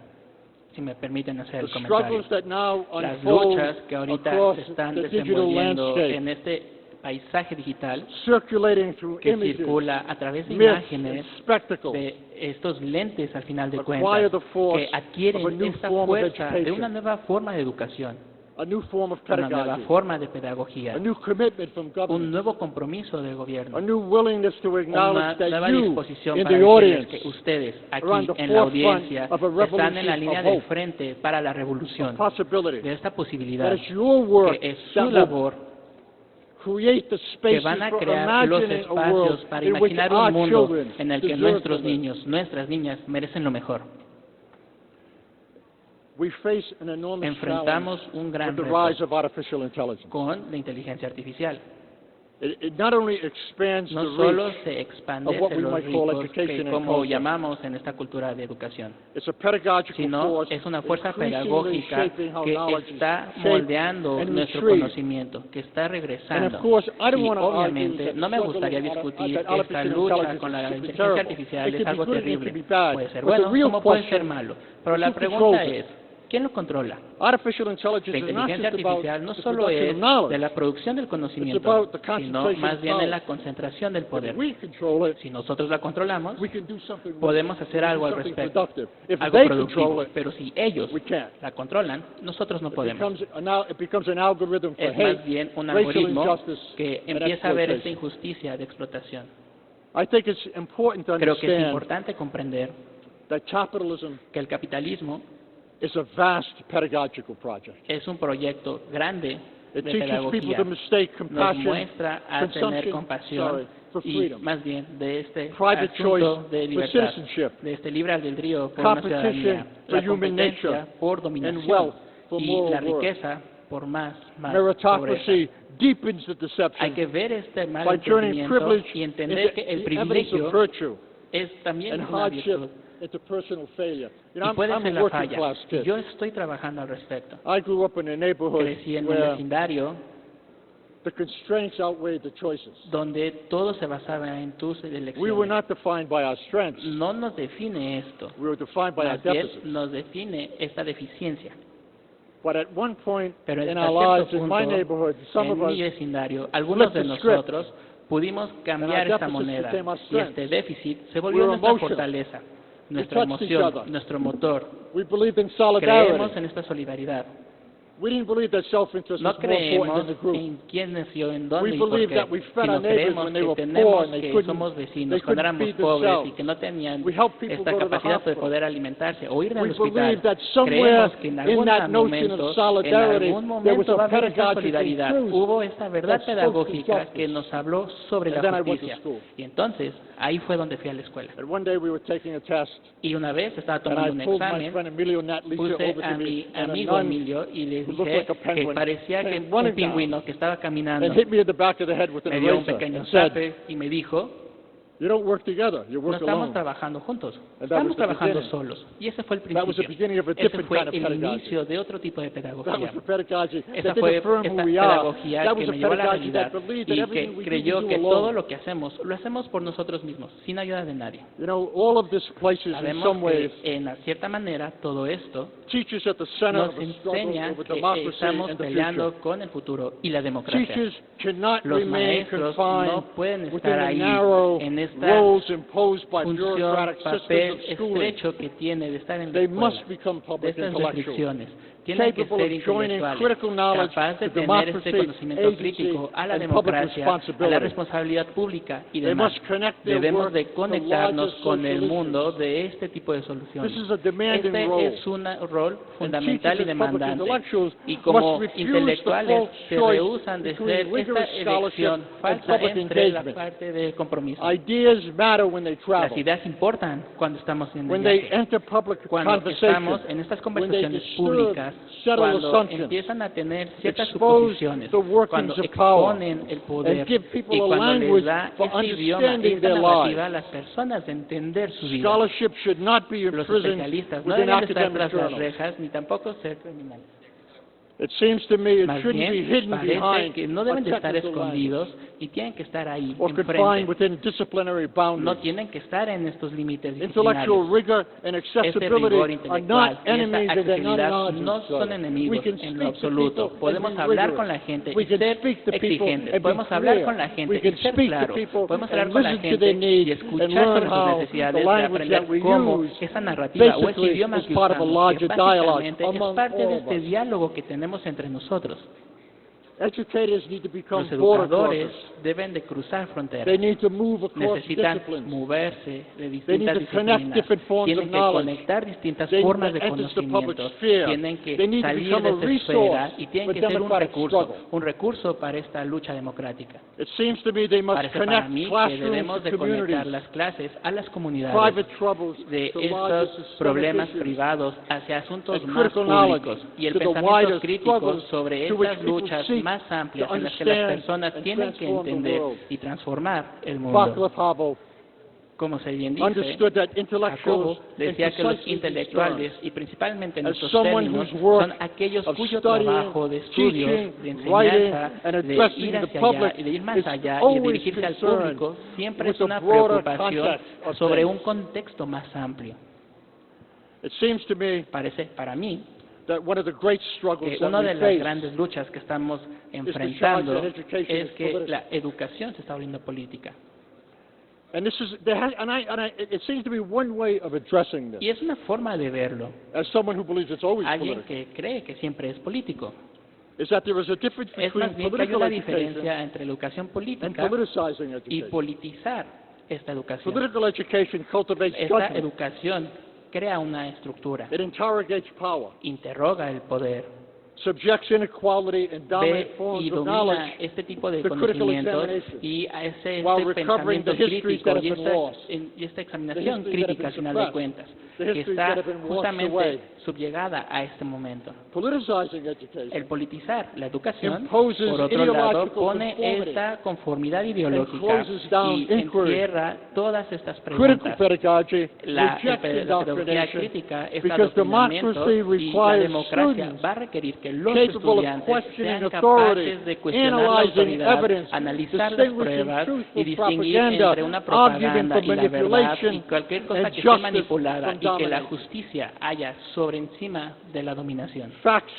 S2: si me permiten hacer
S1: The
S2: el comentario.
S1: struggles that now
S2: Las
S1: unfold
S2: luchas que ahorita
S1: across
S2: se están
S1: the digital
S2: desenvolviendo
S1: landscape,
S2: en este paisaje digital
S1: circulating through
S2: que
S1: images,
S2: circula a través de
S1: myths,
S2: imágenes,
S1: and spectacles,
S2: de estos lentes al final de
S1: acquire
S2: cuentas,
S1: the force
S2: que adquieren
S1: of a new
S2: esta
S1: form of
S2: fuerza de
S1: education,
S2: una nueva forma de educación,
S1: a new form of
S2: una nueva
S1: pedagogy,
S2: forma de
S1: a
S2: pedagogía,
S1: new commitment from
S2: un
S1: government,
S2: nuevo compromiso del
S1: a
S2: gobierno,
S1: new willingness to
S2: una
S1: acknowledge that
S2: nueva
S1: you,
S2: disposición
S1: in
S2: para
S1: the
S2: decirles
S1: audience,
S2: que ustedes
S1: are on
S2: aquí
S1: the
S2: en la
S1: forefront
S2: audiencia
S1: of a
S2: están en la
S1: revolution
S2: línea
S1: of
S2: del
S1: hope,
S2: frente para la
S1: a
S2: revolución
S1: possibility,
S2: de esta
S1: that
S2: posibilidad,
S1: it's your work
S2: que es
S1: that
S2: su
S1: will
S2: labor,
S1: create the
S2: que
S1: spaces
S2: van a
S1: for
S2: crear los
S1: imagining a world
S2: espacios para
S1: in which
S2: imaginar
S1: our
S2: un mundo
S1: children
S2: en el que
S1: deserve
S2: nuestros
S1: to live.
S2: niños, nuestras niñas merecen lo mejor.
S1: We face an enormous
S2: Enfrentamos
S1: challenge
S2: un gran
S1: with the
S2: reto
S1: rise of artificial intelligence.
S2: con la inteligencia artificial.
S1: It not only expands
S2: No
S1: the
S2: solo
S1: reach,
S2: se expande
S1: of what we
S2: los
S1: might call
S2: ricos
S1: education
S2: que
S1: and
S2: como
S1: culture.
S2: llamamos en esta cultura de educación,
S1: it's a pedagogical
S2: sino
S1: force
S2: es una fuerza
S1: increasingly
S2: pedagógica
S1: shaping how
S2: que
S1: knowledge is
S2: está
S1: shaped
S2: moldeando
S1: and
S2: nuestro
S1: retrieved.
S2: conocimiento, que está
S1: And
S2: regresando.
S1: of course, I don't
S2: Y
S1: want to argue
S2: obviamente
S1: that
S2: no me
S1: struggle
S2: gustaría
S1: of
S2: discutir
S1: that
S2: que esta
S1: artificial
S2: lucha
S1: intelligence
S2: con la
S1: should be
S2: inteligencia
S1: terrible.
S2: artificial
S1: It
S2: es
S1: could be
S2: algo
S1: good and it
S2: terrible.
S1: could be bad.
S2: Puede ser
S1: But the
S2: bueno
S1: real
S2: como puede
S1: question
S2: ser malo. Pero la
S1: who
S2: pregunta
S1: controls it?
S2: es, ¿Quién lo controla?
S1: Artificial intelligence
S2: La
S1: is not
S2: inteligencia
S1: just about
S2: artificial no
S1: the
S2: solo
S1: production
S2: es
S1: of knowledge.
S2: de la producción del conocimiento,
S1: about the
S2: sino
S1: concentration
S2: más
S1: of
S2: bien de
S1: power.
S2: la concentración del
S1: If
S2: poder.
S1: we control it,
S2: Si nosotros la controlamos,
S1: we can do something.
S2: podemos
S1: with it.
S2: hacer
S1: We can
S2: algo
S1: do
S2: al
S1: something
S2: respecto,
S1: productive. If
S2: algo
S1: they
S2: productivo.
S1: control it,
S2: Pero si ellos
S1: we can't.
S2: la controlan, nosotros no podemos.
S1: It becomes an algorithm for
S2: Es
S1: hate,
S2: más bien un
S1: racial
S2: algoritmo
S1: injustice,
S2: que
S1: and
S2: empieza a ver esta
S1: exploitation.
S2: injusticia de explotación.
S1: I think it's important to
S2: Creo que es
S1: understand
S2: importante comprender
S1: that capitalism
S2: que el capitalismo
S1: is a vast pedagogical project.
S2: es un proyecto grande
S1: It
S2: de
S1: teaches people
S2: pedagogía.
S1: to mistake
S2: Nos
S1: compassion,
S2: muestra a tener
S1: consumption,
S2: compasión
S1: for
S2: y
S1: freedom.
S2: más bien de este
S1: Private
S2: asunto
S1: choice
S2: de
S1: for
S2: libertad,
S1: citizenship,
S2: de este libre albedrío por una
S1: competition
S2: ciudadanía,
S1: for
S2: la
S1: human
S2: competencia
S1: nature,
S2: por
S1: and
S2: dominación
S1: wealth for
S2: y
S1: moral
S2: la
S1: worth.
S2: riqueza por más pobreza.
S1: Meritocracy deepens the
S2: Hay
S1: deception
S2: que ver este mal
S1: by turning
S2: entendimiento
S1: privilege
S2: y entender
S1: into
S2: que el
S1: the evidence of
S2: privilegio
S1: virtue
S2: es también
S1: and
S2: una
S1: hardship
S2: virtud
S1: into personal failure. You
S2: y
S1: know,
S2: puede
S1: I'm
S2: ser
S1: a
S2: la
S1: working
S2: falla.
S1: class
S2: Y
S1: kid.
S2: yo estoy trabajando al respecto.
S1: I grew up in a neighborhood
S2: Crecí en un
S1: where
S2: vecindario
S1: the constraints outweighed the choices.
S2: donde todo se basaba en tus
S1: We were
S2: elecciones.
S1: not defined by our strengths.
S2: No nos define esto,
S1: We were defined by our
S2: más bien
S1: deficits.
S2: nos define esta deficiencia.
S1: But at one point
S2: Pero
S1: in
S2: hasta
S1: our lives,
S2: cierto
S1: in my
S2: punto,
S1: neighborhood, some of
S2: en
S1: us
S2: mi vecindario, algunos de
S1: flipped the script.
S2: nosotros pudimos cambiar
S1: And our
S2: esta
S1: deficits
S2: moneda
S1: became our
S2: y
S1: strength.
S2: este déficit se
S1: We
S2: volvió
S1: were
S2: nuestra
S1: emotional.
S2: fortaleza, nuestra
S1: touched each
S2: emoción,
S1: other.
S2: nuestro motor.
S1: we believed in
S2: Creemos
S1: solidarity.
S2: en esta solidaridad.
S1: We didn't believe that self-interest
S2: No
S1: was more important
S2: creemos
S1: than the group.
S2: en quién nació, en dónde
S1: We
S2: y por
S1: believed
S2: qué,
S1: that we fed
S2: sino
S1: our neighbors
S2: creemos
S1: when they
S2: que
S1: were
S2: tenemos
S1: poor and they
S2: que
S1: couldn't-
S2: somos
S1: they
S2: vecinos
S1: couldn't
S2: cuando éramos
S1: feed
S2: pobres y
S1: themselves.
S2: que no tenían
S1: We helped people
S2: esta
S1: go to the
S2: capacidad de
S1: hospital.
S2: poder alimentarse o ir al
S1: We
S2: hospital.
S1: believed that somewhere
S2: Creemos que en
S1: in
S2: algún
S1: that notion
S2: momento,
S1: of solidarity,
S2: en algún
S1: there was
S2: momento va
S1: a
S2: a haber esta
S1: pedagogical
S2: solidaridad.
S1: truth
S2: Hubo esta verdad
S1: that spoke to
S2: pedagógica
S1: justice.
S2: que nos habló sobre
S1: And
S2: la
S1: then I went to
S2: justicia.
S1: school.
S2: Y entonces, ahí fue donde fui a la escuela.
S1: And one day we were taking a test,
S2: Y una vez estaba
S1: and I
S2: tomando un
S1: pulled my
S2: examen,
S1: friend Emilio Natlicia
S2: puse
S1: over
S2: a
S1: to me,
S2: mi
S1: and a
S2: amigo
S1: nun
S2: Emilio y le
S1: who looked
S2: dije
S1: like a
S2: que
S1: penguin
S2: parecía que
S1: came
S2: un
S1: running
S2: pingüino que estaba caminando
S1: and hit me at the back of the head with an
S2: me dio un
S1: eraser
S2: pequeño
S1: and said,
S2: zape y me dijo,
S1: "You don't work together, you
S2: no
S1: work
S2: estamos
S1: alone."
S2: trabajando juntos,
S1: And that was
S2: estamos
S1: the
S2: trabajando
S1: beginning.
S2: solos. Y ese fue el
S1: That was the
S2: principio.
S1: beginning of a
S2: Ese
S1: different
S2: fue
S1: kind of
S2: el
S1: pedagogy.
S2: inicio de otro tipo de
S1: That was
S2: pedagogía.
S1: the pedagogy
S2: Esa
S1: that
S2: fue
S1: didn't affirm
S2: esta
S1: who we are.
S2: pedagogía
S1: That
S2: que
S1: was a
S2: me llevó a la
S1: pedagogy
S2: realidad
S1: that believed that
S2: y
S1: everything
S2: que
S1: we
S2: creyó
S1: do
S2: que
S1: alone.
S2: todo lo que hacemos lo hacemos por nosotros mismos, sin ayuda de nadie.
S1: You know, all of this places in
S2: Sabemos
S1: some ways
S2: que en cierta manera todo esto
S1: teaches at the center
S2: nos
S1: of a struggle
S2: enseña
S1: over
S2: que
S1: democracy
S2: estamos
S1: and the
S2: peleando
S1: future.
S2: con el futuro y la democracia.
S1: Teachers cannot
S2: Los
S1: remain
S2: maestros
S1: confined
S2: no pueden
S1: within
S2: estar
S1: the
S2: ahí
S1: narrow
S2: en esta
S1: roles imposed by
S2: función,
S1: bureaucratic systems
S2: papel
S1: of schooling.
S2: estrecho que tiene de estar en la
S1: They
S2: escuela,
S1: must become
S2: de
S1: public
S2: estas
S1: intellectuals,
S2: restricciones. Tienen que
S1: capable
S2: ser
S1: of joining
S2: intelectuales,
S1: critical knowledge
S2: capaces de
S1: to
S2: tener
S1: democracy,
S2: este conocimiento
S1: agency,
S2: crítico a la
S1: and public
S2: democracia, a la
S1: responsibility.
S2: responsabilidad pública y
S1: They
S2: demás.
S1: must connect their
S2: Debemos
S1: work
S2: de
S1: to
S2: conectarnos
S1: larger
S2: con el
S1: social
S2: mundo
S1: issues.
S2: de este tipo de soluciones.
S1: This is a demanding
S2: Este
S1: role.
S2: es un rol fundamental y
S1: teachers and public
S2: demandante,
S1: intellectuals
S2: y como
S1: must refuse
S2: intelectuales
S1: the false
S2: se
S1: choice
S2: rehusan de
S1: between
S2: ser
S1: rigorous
S2: esta
S1: scholarship
S2: elección
S1: and
S2: falsa
S1: public
S2: entre la
S1: engagement.
S2: parte del compromiso.
S1: Ideas matter when they
S2: Las
S1: travel,
S2: ideas importan cuando estamos en el
S1: when they
S2: viaje,
S1: enter public
S2: cuando
S1: conversation,
S2: estamos en estas
S1: when they
S2: conversaciones
S1: disturb
S2: públicas,
S1: settled
S2: cuando
S1: assumptions,
S2: empiezan a tener ciertas
S1: expose
S2: suposiciones,
S1: the workings
S2: cuando
S1: of power,
S2: exponen el poder
S1: and give people
S2: y
S1: a
S2: cuando
S1: language
S2: les da
S1: for
S2: este idioma,
S1: understanding
S2: esta
S1: their
S2: narrativa a
S1: lives.
S2: las personas de entender su vida.
S1: Scholarship should not be
S2: Los
S1: imprisoned
S2: especialistas no
S1: within
S2: deben de estar
S1: academic
S2: tras las
S1: journals.
S2: rejas ni tampoco ser criminales.
S1: It seems to me it
S2: Más
S1: shouldn't be
S2: bien,
S1: hidden
S2: parece
S1: behind
S2: que no
S1: a
S2: deben de estar
S1: technical language
S2: escondidos y tienen que estar ahí,
S1: or confined
S2: enfrente.
S1: within disciplinary
S2: No
S1: boundaries.
S2: tienen que estar en estos límites
S1: Intellectual
S2: disciplinarios.
S1: rigor and
S2: Este rigor
S1: accessibility are
S2: intelectual
S1: not
S2: y esta
S1: enemies and they're not
S2: accesibilidad
S1: odds
S2: no
S1: with each
S2: son
S1: other.
S2: enemigos
S1: We can
S2: en lo
S1: speak to
S2: absoluto.
S1: people
S2: Podemos
S1: and be
S2: hablar
S1: rigorous.
S2: con la gente
S1: We
S2: y
S1: can
S2: ser
S1: speak to people
S2: exigentes.
S1: and be
S2: Podemos hablar
S1: clear.
S2: con la gente
S1: We
S2: y
S1: can
S2: ser
S1: speak to
S2: claros.
S1: people
S2: Podemos
S1: and
S2: hablar con la
S1: listen to
S2: gente
S1: their
S2: y
S1: needs and
S2: escuchar
S1: learn
S2: sobre sus
S1: how
S2: necesidades
S1: the
S2: y
S1: language
S2: aprender
S1: that we
S2: cómo
S1: use
S2: esa narrativa o ese
S1: basically
S2: idioma
S1: is
S2: que
S1: part of a
S2: usamos,
S1: larger
S2: que
S1: dialogue
S2: básicamente es
S1: among
S2: parte de
S1: all of
S2: este
S1: us.
S2: diálogo que tenemos entre nosotros.
S1: Educators need to become
S2: Los
S1: border
S2: educadores
S1: crossers.
S2: deben de cruzar
S1: They
S2: fronteras.
S1: need to move across
S2: Necesitan
S1: disciplines.
S2: moverse de
S1: need
S2: distintas
S1: to connect
S2: disciplinas.
S1: different forms
S2: Tienen
S1: of
S2: que
S1: knowledge.
S2: conectar distintas
S1: They need
S2: formas
S1: to
S2: de
S1: enter the public
S2: conocimiento.
S1: sphere.
S2: Tienen
S1: They
S2: que
S1: need to
S2: salir
S1: become
S2: de
S1: a
S2: esa
S1: resource
S2: esfera y tienen
S1: for
S2: que ser
S1: democratic struggle.
S2: un recurso para esta lucha democrática.
S1: It seems to me they must
S2: Parece para
S1: connect
S2: mí que
S1: classrooms
S2: debemos
S1: to
S2: de conectar
S1: communities,
S2: las clases a las comunidades,
S1: private troubles
S2: de
S1: to larger
S2: estos
S1: systemic
S2: problemas
S1: issues,
S2: privados hacia asuntos
S1: and
S2: más
S1: critical knowledge
S2: públicos y el
S1: to the
S2: pensamiento
S1: wider
S2: crítico
S1: struggles
S2: sobre
S1: to which
S2: estas
S1: people
S2: luchas
S1: seek
S2: más amplias
S1: to
S2: en las que las
S1: understand
S2: personas
S1: and
S2: tienen que
S1: transform the
S2: entender
S1: world.
S2: y transformar el mundo.
S1: Václav Havel
S2: Como se bien dice,
S1: understood that
S2: Jacobo
S1: intellectuals,
S2: decía que los
S1: in precisely these
S2: intelectuales,
S1: terms,
S2: y principalmente en
S1: as
S2: estos
S1: someone
S2: términos,
S1: whose work
S2: son aquellos
S1: of
S2: cuyo
S1: studying,
S2: trabajo de estudios,
S1: teaching,
S2: de
S1: writing,
S2: enseñanza,
S1: and
S2: de
S1: addressing
S2: ir
S1: the
S2: hacia
S1: public
S2: allá y de ir más
S1: is
S2: allá y de
S1: always
S2: dirigirse al
S1: concerned
S2: público, siempre
S1: with
S2: es
S1: the
S2: una
S1: broader
S2: preocupación
S1: context of
S2: sobre
S1: things.
S2: un contexto más amplio.
S1: It seems to me
S2: Parece, para mí,
S1: that one of the great struggles
S2: que
S1: that
S2: una
S1: we
S2: de las
S1: face
S2: grandes luchas que estamos
S1: charge
S2: enfrentando
S1: that education
S2: es
S1: is
S2: que
S1: political.
S2: la educación se está volviendo política.
S1: And this is, it seems to be one way of addressing this,
S2: Y es una forma de verlo.
S1: as someone who believes it's always
S2: Alguien
S1: political,
S2: que cree que siempre es político.
S1: is that there is a difference
S2: Es
S1: between
S2: más bien que hay
S1: political
S2: una
S1: education
S2: diferencia entre la educación
S1: and
S2: política
S1: politicizing
S2: y
S1: education.
S2: politizar esta educación.
S1: Political education cultivates
S2: Esta
S1: judgment.
S2: educación crea una estructura,
S1: It interrogates power,
S2: interroga el poder,
S1: subjects inequality and dominant
S2: ve
S1: forms
S2: y
S1: of
S2: domina
S1: knowledge
S2: este tipo de
S1: to critical
S2: conocimientos
S1: examination,
S2: y a ese
S1: while recovering
S2: pensamiento
S1: the histories
S2: crítico
S1: that
S2: y
S1: have been
S2: esta,
S1: lost,
S2: y esta
S1: the
S2: examinación
S1: histories that have
S2: crítica
S1: been
S2: al final de
S1: suppressed,
S2: cuentas,
S1: the
S2: que
S1: histories that
S2: está
S1: have been washed away.
S2: justamente subyugada a este momento.
S1: Politicizing education
S2: El politizar la educación,
S1: imposes
S2: por otro lado,
S1: ideological
S2: pone
S1: conformity
S2: esta conformidad ideológica
S1: closes down
S2: y
S1: inquiry.
S2: encierra todas estas
S1: Critical
S2: preguntas.
S1: pedagogy
S2: La
S1: rejects
S2: pedagogía
S1: indoctrination
S2: crítica es
S1: because
S2: adoctrinamiento
S1: democracy
S2: y la
S1: requires
S2: democracia
S1: students
S2: va a requerir que los
S1: capable of
S2: estudiantes
S1: questioning
S2: sean
S1: authority,
S2: capaces de cuestionar la
S1: analyzing
S2: autoridad,
S1: evidence,
S2: analizar las
S1: distinguishing
S2: pruebas
S1: truth
S2: y
S1: from
S2: distinguir
S1: propaganda,
S2: entre una
S1: arguing
S2: propaganda
S1: for
S2: y la verdad y
S1: manipulation,
S2: cualquier cosa
S1: and
S2: que esté
S1: justice
S2: manipulada
S1: from
S2: y que la
S1: domination.
S2: justicia haya sobre encima de la dominación.
S1: Facts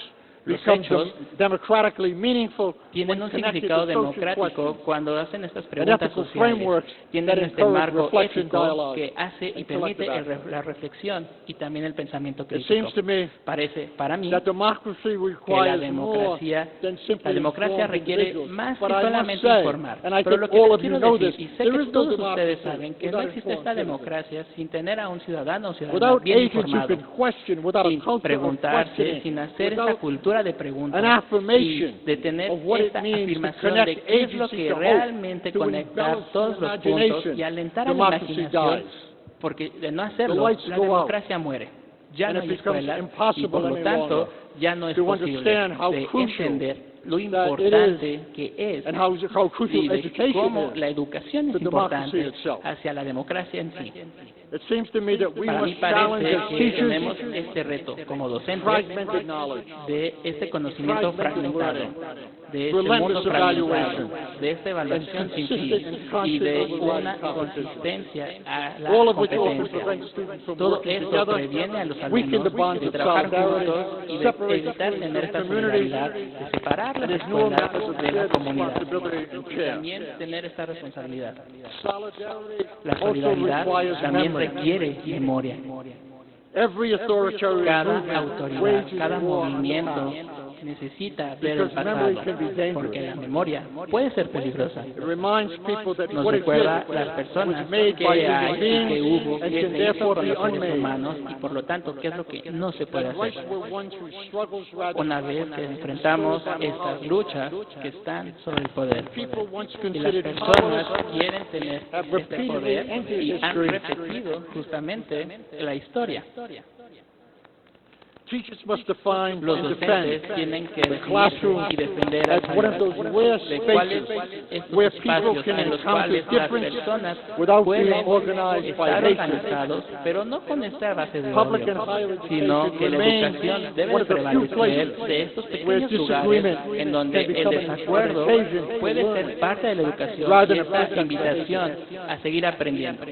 S2: Los
S1: become
S2: hechos
S1: democratically meaningful
S2: Tienen
S1: when
S2: un
S1: connected
S2: significado
S1: to social
S2: democrático
S1: questions
S2: cuando hacen estas
S1: and
S2: preguntas
S1: ethical
S2: sociales.
S1: frameworks
S2: Tienen
S1: that
S2: este
S1: encourage
S2: marco
S1: reflection,
S2: ético
S1: dialogue,
S2: que hace y
S1: and
S2: permite
S1: collective action.
S2: la reflexión y también el pensamiento
S1: It
S2: crítico.
S1: seems to me
S2: Parece para mí
S1: that democracy
S2: que la
S1: requires more
S2: democracia,
S1: than simply
S2: la democracia
S1: informed
S2: requiere
S1: individuals.
S2: más que
S1: But I must
S2: solamente
S1: say,
S2: informar.
S1: and I
S2: Pero
S1: think
S2: lo que
S1: all
S2: les
S1: of you
S2: quiero
S1: know
S2: decir,
S1: this,
S2: y sé
S1: there
S2: que
S1: is no
S2: todos ustedes
S1: democracy
S2: saben que no
S1: without
S2: existe
S1: informed
S2: esta
S1: citizens.
S2: democracia sin tener a un ciudadano o ciudadana
S1: Without
S2: bien
S1: agents who
S2: informado,
S1: can question, without a
S2: sin
S1: culture of
S2: preguntarse,
S1: questioning,
S2: sin hacer esta
S1: without
S2: cultura de
S1: an
S2: preguntas y
S1: affirmation
S2: de tener
S1: of what it
S2: esta
S1: means to
S2: afirmación de
S1: connect
S2: qué es lo
S1: agency
S2: que
S1: to hope,
S2: realmente
S1: to
S2: conectar
S1: embellish
S2: todos
S1: the
S2: los puntos
S1: imagination,
S2: y alentar a la
S1: democracy
S2: imaginación,
S1: dies.
S2: porque de no
S1: The
S2: hacerlo,
S1: lights
S2: la
S1: go out.
S2: democracia muere. Ya
S1: And
S2: no
S1: it
S2: hay
S1: becomes
S2: escuelas y
S1: impossible
S2: por lo
S1: any
S2: tanto
S1: longer
S2: ya no es
S1: to
S2: posible
S1: understand how
S2: de
S1: crucial
S2: entender lo
S1: that it
S2: importante que es
S1: and how crucial
S2: y de
S1: education
S2: cómo
S1: is
S2: la educación
S1: to
S2: es
S1: democracy
S2: importante
S1: itself.
S2: hacia la democracia en sí.
S1: It seems to me that we
S2: Para mí
S1: must challenge
S2: parece
S1: as
S2: que
S1: teachers
S2: tenemos este reto como docentes
S1: fragmented knowledge,
S2: de este conocimiento fragmentado, de este
S1: relentless
S2: mundo fragmentado,
S1: evaluation,
S2: de esta evaluación sin fin y de una consistencia a la
S1: all of which often
S2: competencia.
S1: prevents students from
S2: Todo
S1: working
S2: esto
S1: together,
S2: previene a los
S1: weaken the bonds
S2: alumnos de
S1: of
S2: trabajar
S1: solidarity,
S2: juntos y de
S1: separate
S2: evitar
S1: schools
S2: tener esta
S1: from communities,
S2: solidaridad, de separar las
S1: and there's no
S2: escuelas
S1: matters of
S2: de la
S1: shared
S2: comunidad
S1: responsibility and
S2: y
S1: care.
S2: también tener esta responsabilidad.
S1: Solidarity
S2: La
S1: also
S2: solidaridad
S1: requires
S2: también
S1: memory.
S2: requiere memoria.
S1: Every authoritarian
S2: Cada
S1: movement
S2: autoridad,
S1: wages
S2: cada
S1: war on the
S2: movimiento
S1: past.
S2: necesita ver el
S1: Because memory
S2: pasado,
S1: can be dangerous.
S2: porque la memoria puede ser peligrosa.
S1: It reminds people that
S2: Nos
S1: what
S2: recuerda
S1: exists
S2: las personas
S1: was made
S2: que
S1: by
S2: hay
S1: human
S2: y
S1: beings
S2: que hubo,
S1: and
S2: que
S1: can
S2: se hizo
S1: therefore
S2: por
S1: be
S2: los seres
S1: unmade.
S2: humanos y por lo tanto, ¿qué es lo que no se puede
S1: That
S2: hacer?
S1: rights were won through struggles rather
S2: Una
S1: than
S2: vez que enfrentamos estas luchas que están sobre el poder
S1: people once
S2: y las
S1: considered
S2: personas
S1: powerless
S2: quieren tener
S1: have
S2: este
S1: repeatedly
S2: poder
S1: entered
S2: y han
S1: history.
S2: repetido justamente la historia.
S1: Teachers must define
S2: Los
S1: and
S2: docentes
S1: defend
S2: tienen que
S1: the
S2: definir
S1: classroom
S2: y defender al
S1: as one of those
S2: salón,
S1: rare
S2: de cuáles
S1: spaces
S2: estos
S1: where people
S2: espacios
S1: can
S2: en los
S1: encounter
S2: cuales las
S1: difference
S2: personas
S1: without
S2: pueden
S1: being organized by
S2: estar
S1: hatred.
S2: organizados, pero no con esta base de
S1: Public
S2: odio,
S1: and higher
S2: sino
S1: education
S2: que la
S1: remains
S2: educación debe
S1: one
S2: de
S1: of the few
S2: prevalecer
S1: places
S2: de estos
S1: where
S2: pequeños lugares
S1: disagreement
S2: en donde
S1: can
S2: el
S1: become
S2: desacuerdo
S1: an occasion
S2: puede
S1: to
S2: ser
S1: learn
S2: parte de la educación
S1: rather
S2: y
S1: than a
S2: esta
S1: passive
S2: invitación a seguir aprendiendo,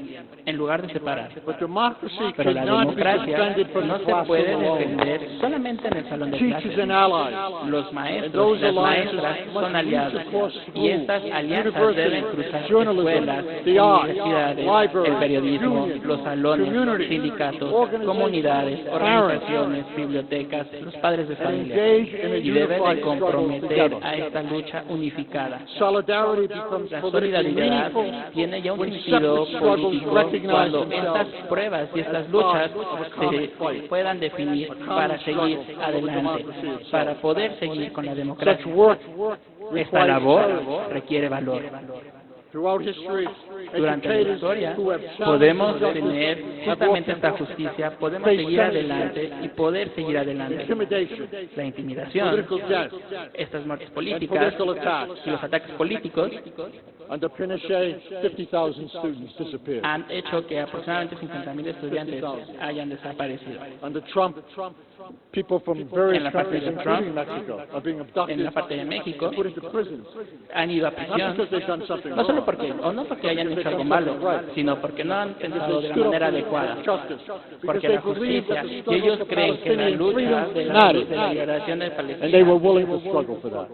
S2: en lugar de separar.
S1: But democracy
S2: Pero la
S1: cannot be
S2: democracia
S1: defended from
S2: no
S1: the
S2: se puede
S1: classroom alone.
S2: defender solamente en el salón de
S1: Teachers
S2: clases.
S1: and allies
S2: Los
S1: and
S2: maestros,
S1: those
S2: las
S1: alliances
S2: maestras
S1: must
S2: son
S1: reach
S2: aliados
S1: across
S2: y
S1: schools,
S2: estas alianzas deben cruzar
S1: journalism,
S2: escuelas,
S1: the arts,
S2: universidades,
S1: libraries,
S2: el periodismo,
S1: unions,
S2: los salones,
S1: communities,
S2: sindicatos,
S1: organizations,
S2: comunidades,
S1: parents,
S2: organizaciones, bibliotecas, los padres de
S1: and
S2: familia
S1: engage in a
S2: y deben
S1: unified
S2: de
S1: struggle
S2: comprometer
S1: together.
S2: a esta lucha unificada.
S1: Solidarity becomes
S2: La
S1: politically
S2: solidaridad
S1: meaningful
S2: tiene ya un
S1: when
S2: sentido
S1: separate struggles
S2: político
S1: recognize
S2: cuando
S1: themselves
S2: estas pruebas y estas
S1: as
S2: luchas
S1: part of a common
S2: se
S1: fight,
S2: puedan definir para seguir adelante, para poder seguir con la
S1: Such
S2: democracia.
S1: work
S2: Esta
S1: requires
S2: labor
S1: courage.
S2: requiere valor.
S1: Throughout history,
S2: Durante la
S1: educators
S2: historia
S1: who have
S2: podemos
S1: challenged
S2: tener
S1: justice
S2: justamente
S1: have
S2: esta
S1: often
S2: justicia, podemos
S1: faced
S2: seguir adelante y poder seguir adelante.
S1: intimidation,
S2: La intimidación,
S1: political death,
S2: estas muertes
S1: and
S2: políticas
S1: political attacks.
S2: y los ataques políticos
S1: Under Pinochet, 50,000 students disappeared.
S2: han hecho que aproximadamente 50.000 estudiantes hayan desaparecido.
S1: Under Trump, people from various
S2: En la parte
S1: countries,
S2: de
S1: including
S2: Trump,
S1: Mexico, are being
S2: En
S1: abducted
S2: la parte de México
S1: and put into prisons.
S2: han ido a
S1: Not
S2: prisión,
S1: because they've done something
S2: no solo
S1: wrong,
S2: porque, o no porque hayan hecho es algo malo, sino porque no han pensado de la manera adecuada. Porque la justicia, y ellos creen que la lucha de la liberación de
S1: and they were willing
S2: Palestina
S1: to struggle for that.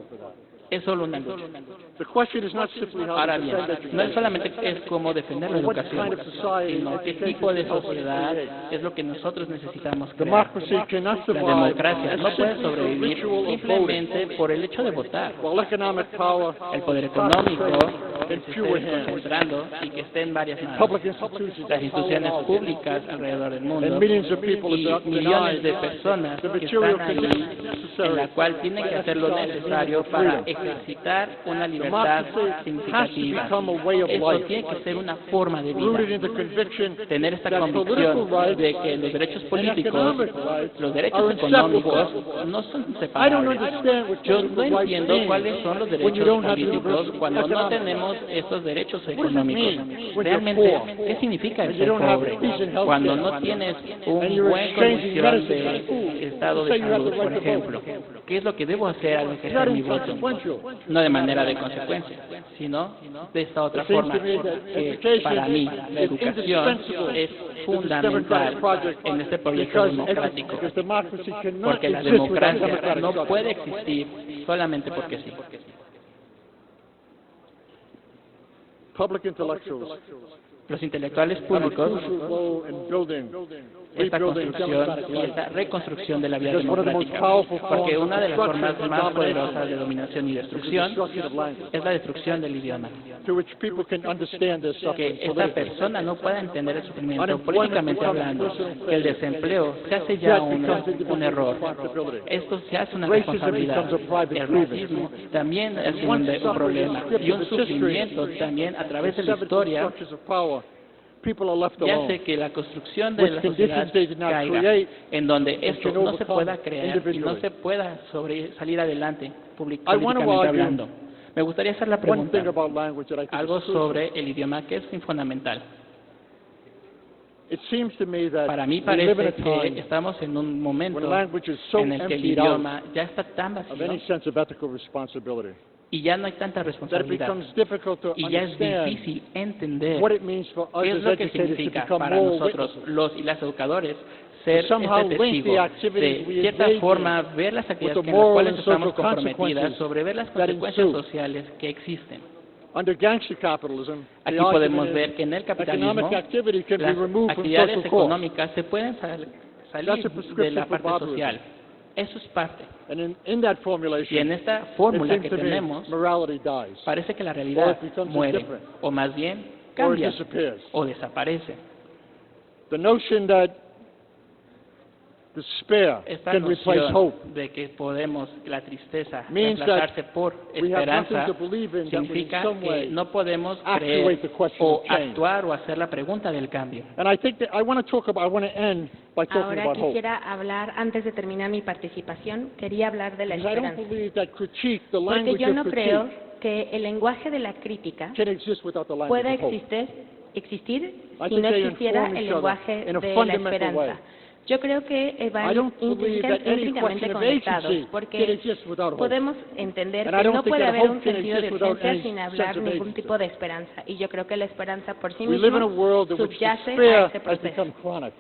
S2: es solo una lucha.
S1: The question is not simply how
S2: Ahora
S1: to
S2: bien,
S1: defend
S2: no es
S1: education.
S2: solamente es cómo defender la educación, sino qué tipo de sociedad es lo que nosotros necesitamos crear.
S1: Democracy cannot
S2: La
S1: survive
S2: democracia
S1: as
S2: no puede
S1: simply a
S2: sobrevivir
S1: ritual of voting,
S2: simplemente por el hecho de votar.
S1: while economic power
S2: El poder
S1: is
S2: económico
S1: concentrated
S2: que
S1: in
S2: se
S1: fewer
S2: esté
S1: hands.
S2: concentrando y que esté en varias manos.
S1: Public institutions
S2: Las instituciones públicas alrededor del mundo
S1: and millions of people
S2: y
S1: have
S2: millones de
S1: denied
S2: personas
S1: the
S2: que
S1: material
S2: están ahí,
S1: conditions
S2: en
S1: necessary
S2: la cual tienen que hacer lo necesario para ejercitar una libertad significativa. Esto tiene que ser una forma de
S1: rooted
S2: vida.
S1: in the conviction
S2: Tener esta
S1: that
S2: convicción
S1: political rights
S2: de que los derechos
S1: and
S2: políticos,
S1: economic rights
S2: los
S1: are
S2: derechos
S1: inseparable.
S2: económicos no son
S1: I don't
S2: separables.
S1: understand what
S2: Yo no
S1: political rights
S2: entiendo
S1: mean
S2: cuáles son los
S1: when you
S2: derechos
S1: don't have
S2: políticos
S1: universal
S2: cuando no
S1: economic
S2: tenemos
S1: rights.
S2: estos derechos
S1: What does it
S2: económicos.
S1: mean when you're
S2: Realmente,
S1: poor?
S2: ¿qué significa el
S1: And you
S2: ser
S1: don't have
S2: pobre?
S1: decent health
S2: Cuando
S1: care.
S2: no tienes
S1: And
S2: un
S1: you're
S2: buen
S1: exchanging
S2: condición
S1: medicine
S2: de
S1: for food.
S2: estado
S1: Say
S2: de
S1: you have
S2: salud,
S1: the
S2: por
S1: right to
S2: ejemplo. ¿Qué es lo que debo hacer al
S1: It's
S2: ejercer
S1: not
S2: mi voto?
S1: inconsequential.
S2: No de manera de consecuencia, sino de esta otra
S1: It seems
S2: forma
S1: to me that
S2: que
S1: education
S2: para mí la
S1: is
S2: educación
S1: indispensable
S2: es
S1: to this
S2: fundamental
S1: democratic project
S2: en este proyecto
S1: because
S2: democrático,
S1: democracy cannot
S2: porque la
S1: exist without
S2: democracia
S1: democratic
S2: no
S1: structure.
S2: puede existir solamente porque sí.
S1: Public intellectuals
S2: Los intelectuales
S1: have a
S2: públicos,
S1: crucial role in building,
S2: esta
S1: rebuilding
S2: construcción
S1: democratic
S2: y
S1: life.
S2: esta reconstrucción de la vida
S1: Because one of the most
S2: democrática,
S1: powerful
S2: porque
S1: forms
S2: una
S1: of
S2: de las formas
S1: destruction and
S2: más
S1: domination
S2: poderosas de dominación y
S1: is the
S2: destrucción
S1: destruction of language,
S2: es la destrucción del idioma.
S1: to which people can understand their suffering
S2: Que esta
S1: politically.
S2: persona no pueda entender el sufrimiento
S1: Unemployment
S2: políticamente
S1: becomes
S2: hablando,
S1: personal
S2: que el
S1: failure.
S2: desempleo se hace ya
S1: That becomes
S2: un
S1: individual
S2: error.
S1: responsibility.
S2: Esto se hace una
S1: Racism
S2: responsabilidad.
S1: becomes a private
S2: El
S1: grievance.
S2: racismo también es
S1: Once
S2: un
S1: suffering
S2: problema
S1: is stripped
S2: y
S1: of
S2: un
S1: its history,
S2: sufrimiento también a través de la
S1: 70
S2: historia
S1: structures of power, people are left
S2: y
S1: alone.
S2: hace que la construcción de
S1: Which
S2: la
S1: conditions
S2: sociedad
S1: they did not
S2: caiga,
S1: create
S2: en donde esto
S1: can
S2: no se
S1: overcome
S2: pueda crear y no
S1: individually.
S2: se pueda salir adelante
S1: I wanna
S2: políticamente
S1: argue
S2: hablando. Me gustaría hacer la
S1: One
S2: pregunta,
S1: thing about language that I think
S2: algo
S1: is crucial.
S2: sobre el idioma que es fundamental.
S1: It seems to me that
S2: Para mí
S1: we live in
S2: parece
S1: a
S2: que
S1: time
S2: estamos en un momento
S1: when language is so
S2: en el que el
S1: emptied out
S2: idioma ya está tan
S1: of
S2: vacío
S1: any sense of ethical responsibility
S2: y ya no hay tanta
S1: that it
S2: responsabilidad
S1: becomes difficult to
S2: y ya es
S1: understand
S2: difícil entender
S1: what it means for us
S2: qué
S1: as
S2: es lo que
S1: educators to
S2: significa
S1: become
S2: para
S1: more
S2: nosotros
S1: witnesses.
S2: los y las educadores ser
S1: somehow
S2: este
S1: link the
S2: testigo,
S1: activities we
S2: de cierta
S1: engage
S2: forma
S1: in
S2: ver las actividades
S1: the
S2: en las
S1: moral
S2: cuales
S1: and
S2: estamos
S1: social
S2: comprometidas,
S1: consequences
S2: sobre ver las
S1: that
S2: consecuencias
S1: ensue.
S2: sociales que existen.
S1: Under gangster capitalism, the
S2: Aquí
S1: argument
S2: podemos
S1: is
S2: ver que en el capitalismo
S1: economic activity can be
S2: las
S1: removed from
S2: actividades
S1: social cost.
S2: económicas se pueden salir
S1: That's a
S2: de
S1: prescription
S2: la
S1: for
S2: parte
S1: barbarism.
S2: social. Eso es parte.
S1: And in that
S2: Y
S1: formulation,
S2: en esta
S1: it
S2: fórmula
S1: seems
S2: que
S1: to me
S2: tenemos,
S1: morality dies,
S2: parece que la
S1: Or
S2: realidad
S1: it becomes
S2: muere,
S1: indifferent.
S2: o más bien
S1: or it
S2: cambia,
S1: disappears.
S2: o desaparece.
S1: The notion that despair
S2: Esta
S1: can replace hope
S2: noción de que podemos, la tristeza,
S1: means that
S2: reemplazarse por
S1: we have nothing
S2: esperanza,
S1: to believe in that we in
S2: significa
S1: some
S2: que
S1: way
S2: no podemos
S1: actuate
S2: creer
S1: the question
S2: o
S1: of change.
S2: actuar o hacer la pregunta del cambio.
S1: And I think that I want to end by talking
S3: Ahora
S1: about hope.
S3: quisiera hablar, antes de terminar mi participación, quería hablar de la
S1: Because I don't
S3: esperanza.
S1: believe that critique, the
S3: Porque
S1: language
S3: yo no
S1: of
S3: creo
S1: critique,
S3: que el lenguaje de la crítica
S1: can exist without the language
S3: pueda
S1: of hope.
S3: existir
S1: I
S3: si
S1: think
S3: no
S1: they
S3: existiera
S1: inform
S3: el
S1: each other
S3: lenguaje
S1: in a
S3: de la
S1: fundamental way.
S3: esperanza. Yo creo que van
S1: I don't believe that any
S3: intrínsecamente
S1: question of
S3: conectados,
S1: agency can
S3: porque
S1: exist without hope.
S3: podemos entender
S1: And I
S3: que
S1: don't
S3: no
S1: think
S3: puede
S1: that
S3: haber
S1: hope
S3: un
S1: can
S3: sentido de
S1: exist without
S3: urgencia
S1: any
S3: sin
S1: sense
S3: hablar
S1: of
S3: ningún
S1: agency.
S3: tipo de esperanza. Y yo creo que la esperanza por sí
S1: We live in a
S3: misma
S1: world in which
S3: subyace a
S1: despair
S3: ese
S1: has
S3: proceso.
S1: become chronic.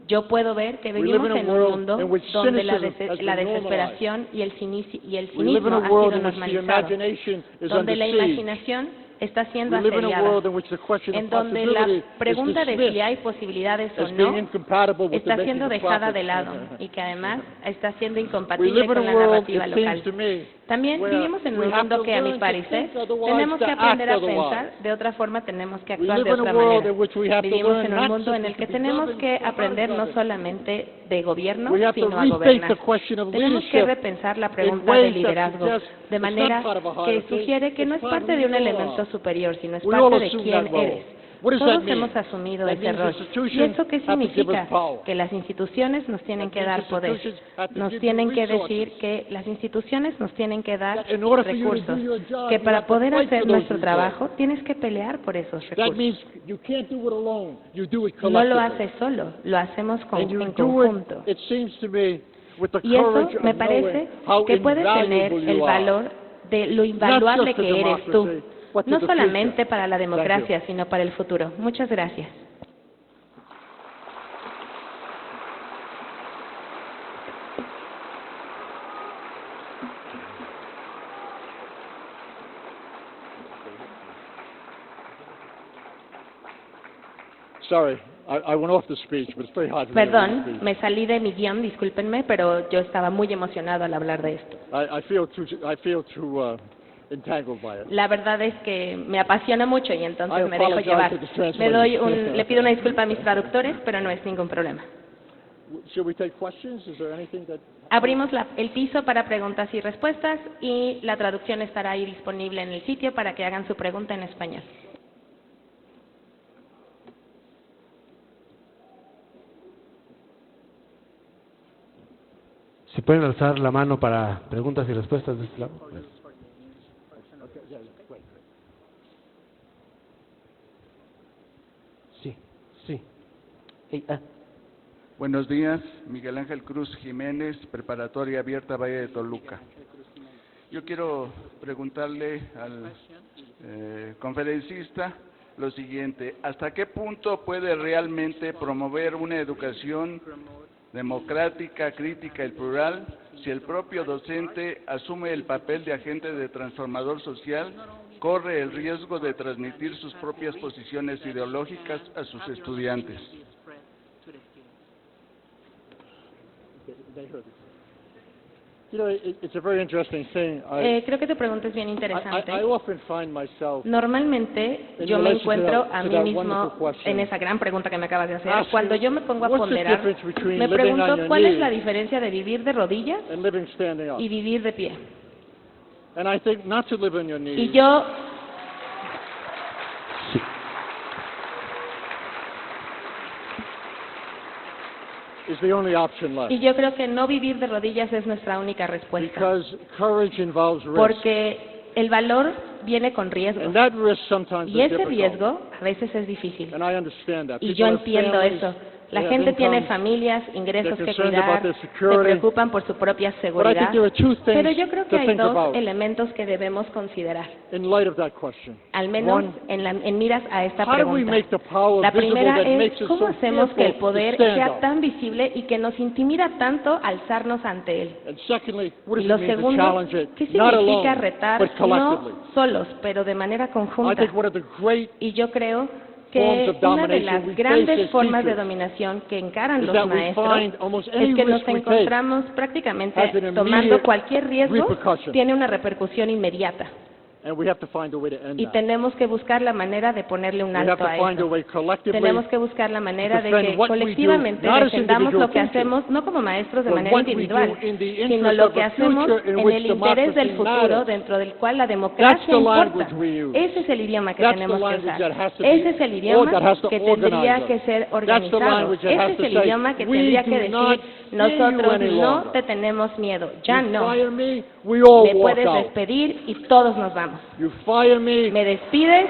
S3: Yo puedo ver que
S1: We
S3: vivimos
S1: live in a
S3: en un
S1: world
S3: mundo
S1: in which
S3: donde la
S1: cynicism has been
S3: desesperación y el
S1: We live in
S3: cinismo
S1: a
S3: ha
S1: world
S3: sido
S1: in which the
S3: normalizado,
S1: imagination is
S3: donde
S1: under
S3: la
S1: siege.
S3: imaginación está siendo
S1: We live in a
S3: asediada,
S1: world in which the question
S3: en
S1: of
S3: donde la
S1: possibility
S3: pregunta
S1: is
S3: de si
S1: dismissed
S3: hay posibilidades o
S1: as being
S3: no
S1: incompatible with the
S3: está
S1: making
S3: siendo
S1: of
S3: dejada
S1: profits.
S3: de lado y que además está siendo
S1: We
S3: incompatible
S1: live in
S3: con
S1: a
S3: la
S1: world,
S3: narrativa
S1: it seems
S3: local.
S1: to me,
S3: También
S1: where
S3: vivimos en
S1: we
S3: un
S1: have
S3: mundo
S1: to
S3: que, a mi
S1: learn to
S3: parecer,
S1: think otherwise,
S3: tenemos
S1: to
S3: que
S1: act
S3: aprender a
S1: otherwise.
S3: pensar de otra forma, tenemos que
S1: We
S3: actuar
S1: live
S3: de
S1: in a
S3: otra
S1: world
S3: manera.
S1: in which we have to
S3: Vivimos
S1: learn
S3: en un
S1: not
S3: mundo en el
S1: simply
S3: que
S1: to be
S3: tenemos
S1: governed,
S3: que
S1: but
S3: aprender no
S1: governed.
S3: solamente de gobierno,
S1: We have to
S3: sino a
S1: rethink
S3: gobernar.
S1: the question of
S3: Tenemos que
S1: leadership
S3: repensar la
S1: in
S3: pregunta de
S1: ways that
S3: liderazgo
S1: suggest
S3: de
S1: it's
S3: manera
S1: not part of a
S3: que
S1: hierarchy,
S3: sugiere que no es
S1: it's part
S3: parte
S1: of
S3: de un
S1: who you
S3: elemento
S1: are.
S3: superior, sino es
S1: We all
S3: parte de
S1: assume
S3: quién
S1: that role.
S3: eres.
S1: What does
S3: Todos
S1: that mean?
S3: hemos asumido
S1: That
S3: ese
S1: means
S3: rol. ¿Y
S1: institutions
S3: eso qué
S1: have to give us
S3: significa?
S1: power.
S3: Que las instituciones nos tienen
S1: That
S3: que
S1: means
S3: dar poder.
S1: institutions have to
S3: Nos
S1: give you
S3: tienen que
S1: resources.
S3: decir que las instituciones nos tienen que dar
S1: That in order for you to do
S3: recursos.
S1: your job,
S3: Que
S1: you
S3: para
S1: have to
S3: poder
S1: fight
S3: hacer
S1: for those
S3: nuestro
S1: resources.
S3: trabajo tienes que pelear por esos
S1: That
S3: recursos.
S1: means you can't do it alone. You do it
S3: No
S1: collectively.
S3: lo haces solo, lo hacemos
S1: And you
S3: en
S1: do
S3: conjunto.
S1: it me, with the
S3: Y eso
S1: courage
S3: me
S1: of
S3: parece
S1: knowing how
S3: que puedes tener
S1: invaluable
S3: el
S1: you are.
S3: valor de lo
S1: Not
S3: invaluable
S1: just a
S3: que eres tú,
S1: democracy, but to
S3: no
S1: the
S3: solamente
S1: future.
S3: para la
S1: Thank you.
S3: democracia, sino para el futuro. Muchas gracias.
S1: Sorry, I went off the speech, but it's very hard for me to read the
S3: Perdón,
S1: speech.
S3: me salí de mi guión, discúlpenme, pero yo estaba muy emocionado al hablar de esto.
S1: I feel too entangled by it.
S3: La verdad es que me apasiona mucho y entonces
S1: I
S3: me dejo
S1: apologize
S3: llevar.
S1: to the translators.
S3: Le pido una disculpa a mis traductores, pero no es ningún problema.
S1: Should we take questions? Is there anything that...
S3: Abrimos el piso para preguntas y respuestas y la traducción estará ahí disponible en el sitio para que hagan su pregunta en español.
S4: Si pueden alzar la mano para preguntas y respuestas de este lado. Pues. Sí, sí.
S5: Buenos días, Miguel Ángel Cruz Jiménez, Preparatoria Abierta Valle de Toluca. Yo quiero preguntarle al conferencista lo siguiente: ¿hasta qué punto puede realmente promover una educación democrática, crítica y plural si el propio docente asume el papel de agente de transformador social, corre el riesgo de transmitir sus propias posiciones ideológicas a sus estudiantes?
S1: You know, it's a very interesting thing.
S3: Creo que tu pregunta es bien interesante.
S1: I often find myself
S3: Normalmente yo me encuentro a mí mismo en esa gran pregunta que me acabas de hacer. Cuando yo me pongo a ponderar, me pregunto cuál es la diferencia de vivir de rodillas
S1: and living standing up.
S3: y vivir de pie.
S1: And I think not to live on your
S3: Y
S1: knees
S3: yo
S1: is the only option left.
S3: Y yo creo que no vivir de rodillas es nuestra única respuesta,
S1: Because courage involves risk.
S3: porque el valor viene con riesgo,
S1: And that risk sometimes
S3: y
S1: is
S3: ese
S1: difficult.
S3: riesgo a veces es difícil.
S1: And I understand that.
S3: Y
S1: People
S3: yo
S1: have
S3: entiendo
S1: families,
S3: eso. La
S1: they have
S3: gente tiene
S1: incomes.
S3: familias, ingresos
S1: they're
S3: que
S1: concerned
S3: cuidar,
S1: about their
S3: se
S1: security.
S3: preocupan por su propia
S1: But I think
S3: seguridad,
S1: there are two things
S3: pero yo creo que
S1: to
S3: hay
S1: think
S3: dos
S1: about
S3: elementos que debemos considerar,
S1: in light of that question.
S3: al menos
S1: One,
S3: en miras a esta
S1: how do we
S3: pregunta.
S1: make the power
S3: La
S1: visible
S3: primera
S1: that
S3: es
S1: makes us
S3: cómo
S1: so
S3: hacemos que el
S1: fearful
S3: poder
S1: to stand
S3: sea
S1: up?
S3: tan visible y que nos intimida tanto alzarnos ante él.
S1: And secondly, what
S3: Y
S1: does
S3: lo
S1: it mean to
S3: segundo,
S1: challenge it,
S3: ¿qué
S1: not
S3: significa
S1: alone,
S3: retar
S1: but
S3: no
S1: collectively?
S3: solos, pero de manera
S1: I
S3: conjunta?
S1: think one of the great
S3: Y yo creo
S1: forms
S3: que
S1: of
S3: una de
S1: domination
S3: las
S1: we face
S3: grandes
S1: as
S3: formas de
S1: teachers
S3: dominación que encaran
S1: is
S3: los
S1: that we
S3: maestros
S1: find almost any
S3: es que nos
S1: risk we take
S3: encontramos
S1: has
S3: prácticamente
S1: an immediate
S3: tomando cualquier riesgo,
S1: repercussion.
S3: tiene una repercusión inmediata.
S1: and we have to find a way to end
S3: Y
S1: that.
S3: tenemos que buscar la manera de ponerle un
S1: We have
S3: alto
S1: to
S3: a
S1: find a
S3: eso.
S1: way collectively
S3: Tenemos que buscar la manera de
S1: defend
S3: que
S1: what we do,
S3: colectivamente
S1: not as
S3: defendamos lo que
S1: individual teachers,
S3: hacemos, no como maestros de
S1: but
S3: manera
S1: what we
S3: individual,
S1: do in the
S3: sino
S1: interest
S3: lo
S1: of
S3: que
S1: a
S3: hacemos
S1: future in
S3: en
S1: which
S3: el interés del
S1: democracy
S3: futuro
S1: matters.
S3: dentro del cual la
S1: That's
S3: democracia
S1: the
S3: importa.
S1: language we use.
S3: Ese es el idioma que
S1: That's
S3: tenemos
S1: the
S3: que
S1: language
S3: usar.
S1: that has to be
S3: Ese es el idioma
S1: that has to
S3: que tendría
S1: organize
S3: que
S1: us.
S3: ser
S1: That's the
S3: organizado.
S1: language that
S3: Ese
S1: has
S3: es
S1: to
S3: el
S1: say,
S3: idioma que
S1: "We
S3: tendría
S1: do
S3: que
S1: not
S3: decir,
S1: fear you
S3: nosotros
S1: any
S3: no
S1: longer.
S3: te tenemos miedo, ya
S1: You
S3: no.
S1: fire me, we all
S3: Me
S1: walk
S3: puedes
S1: out.
S3: despedir y todos nos vamos.
S1: You fire me,
S3: Me despides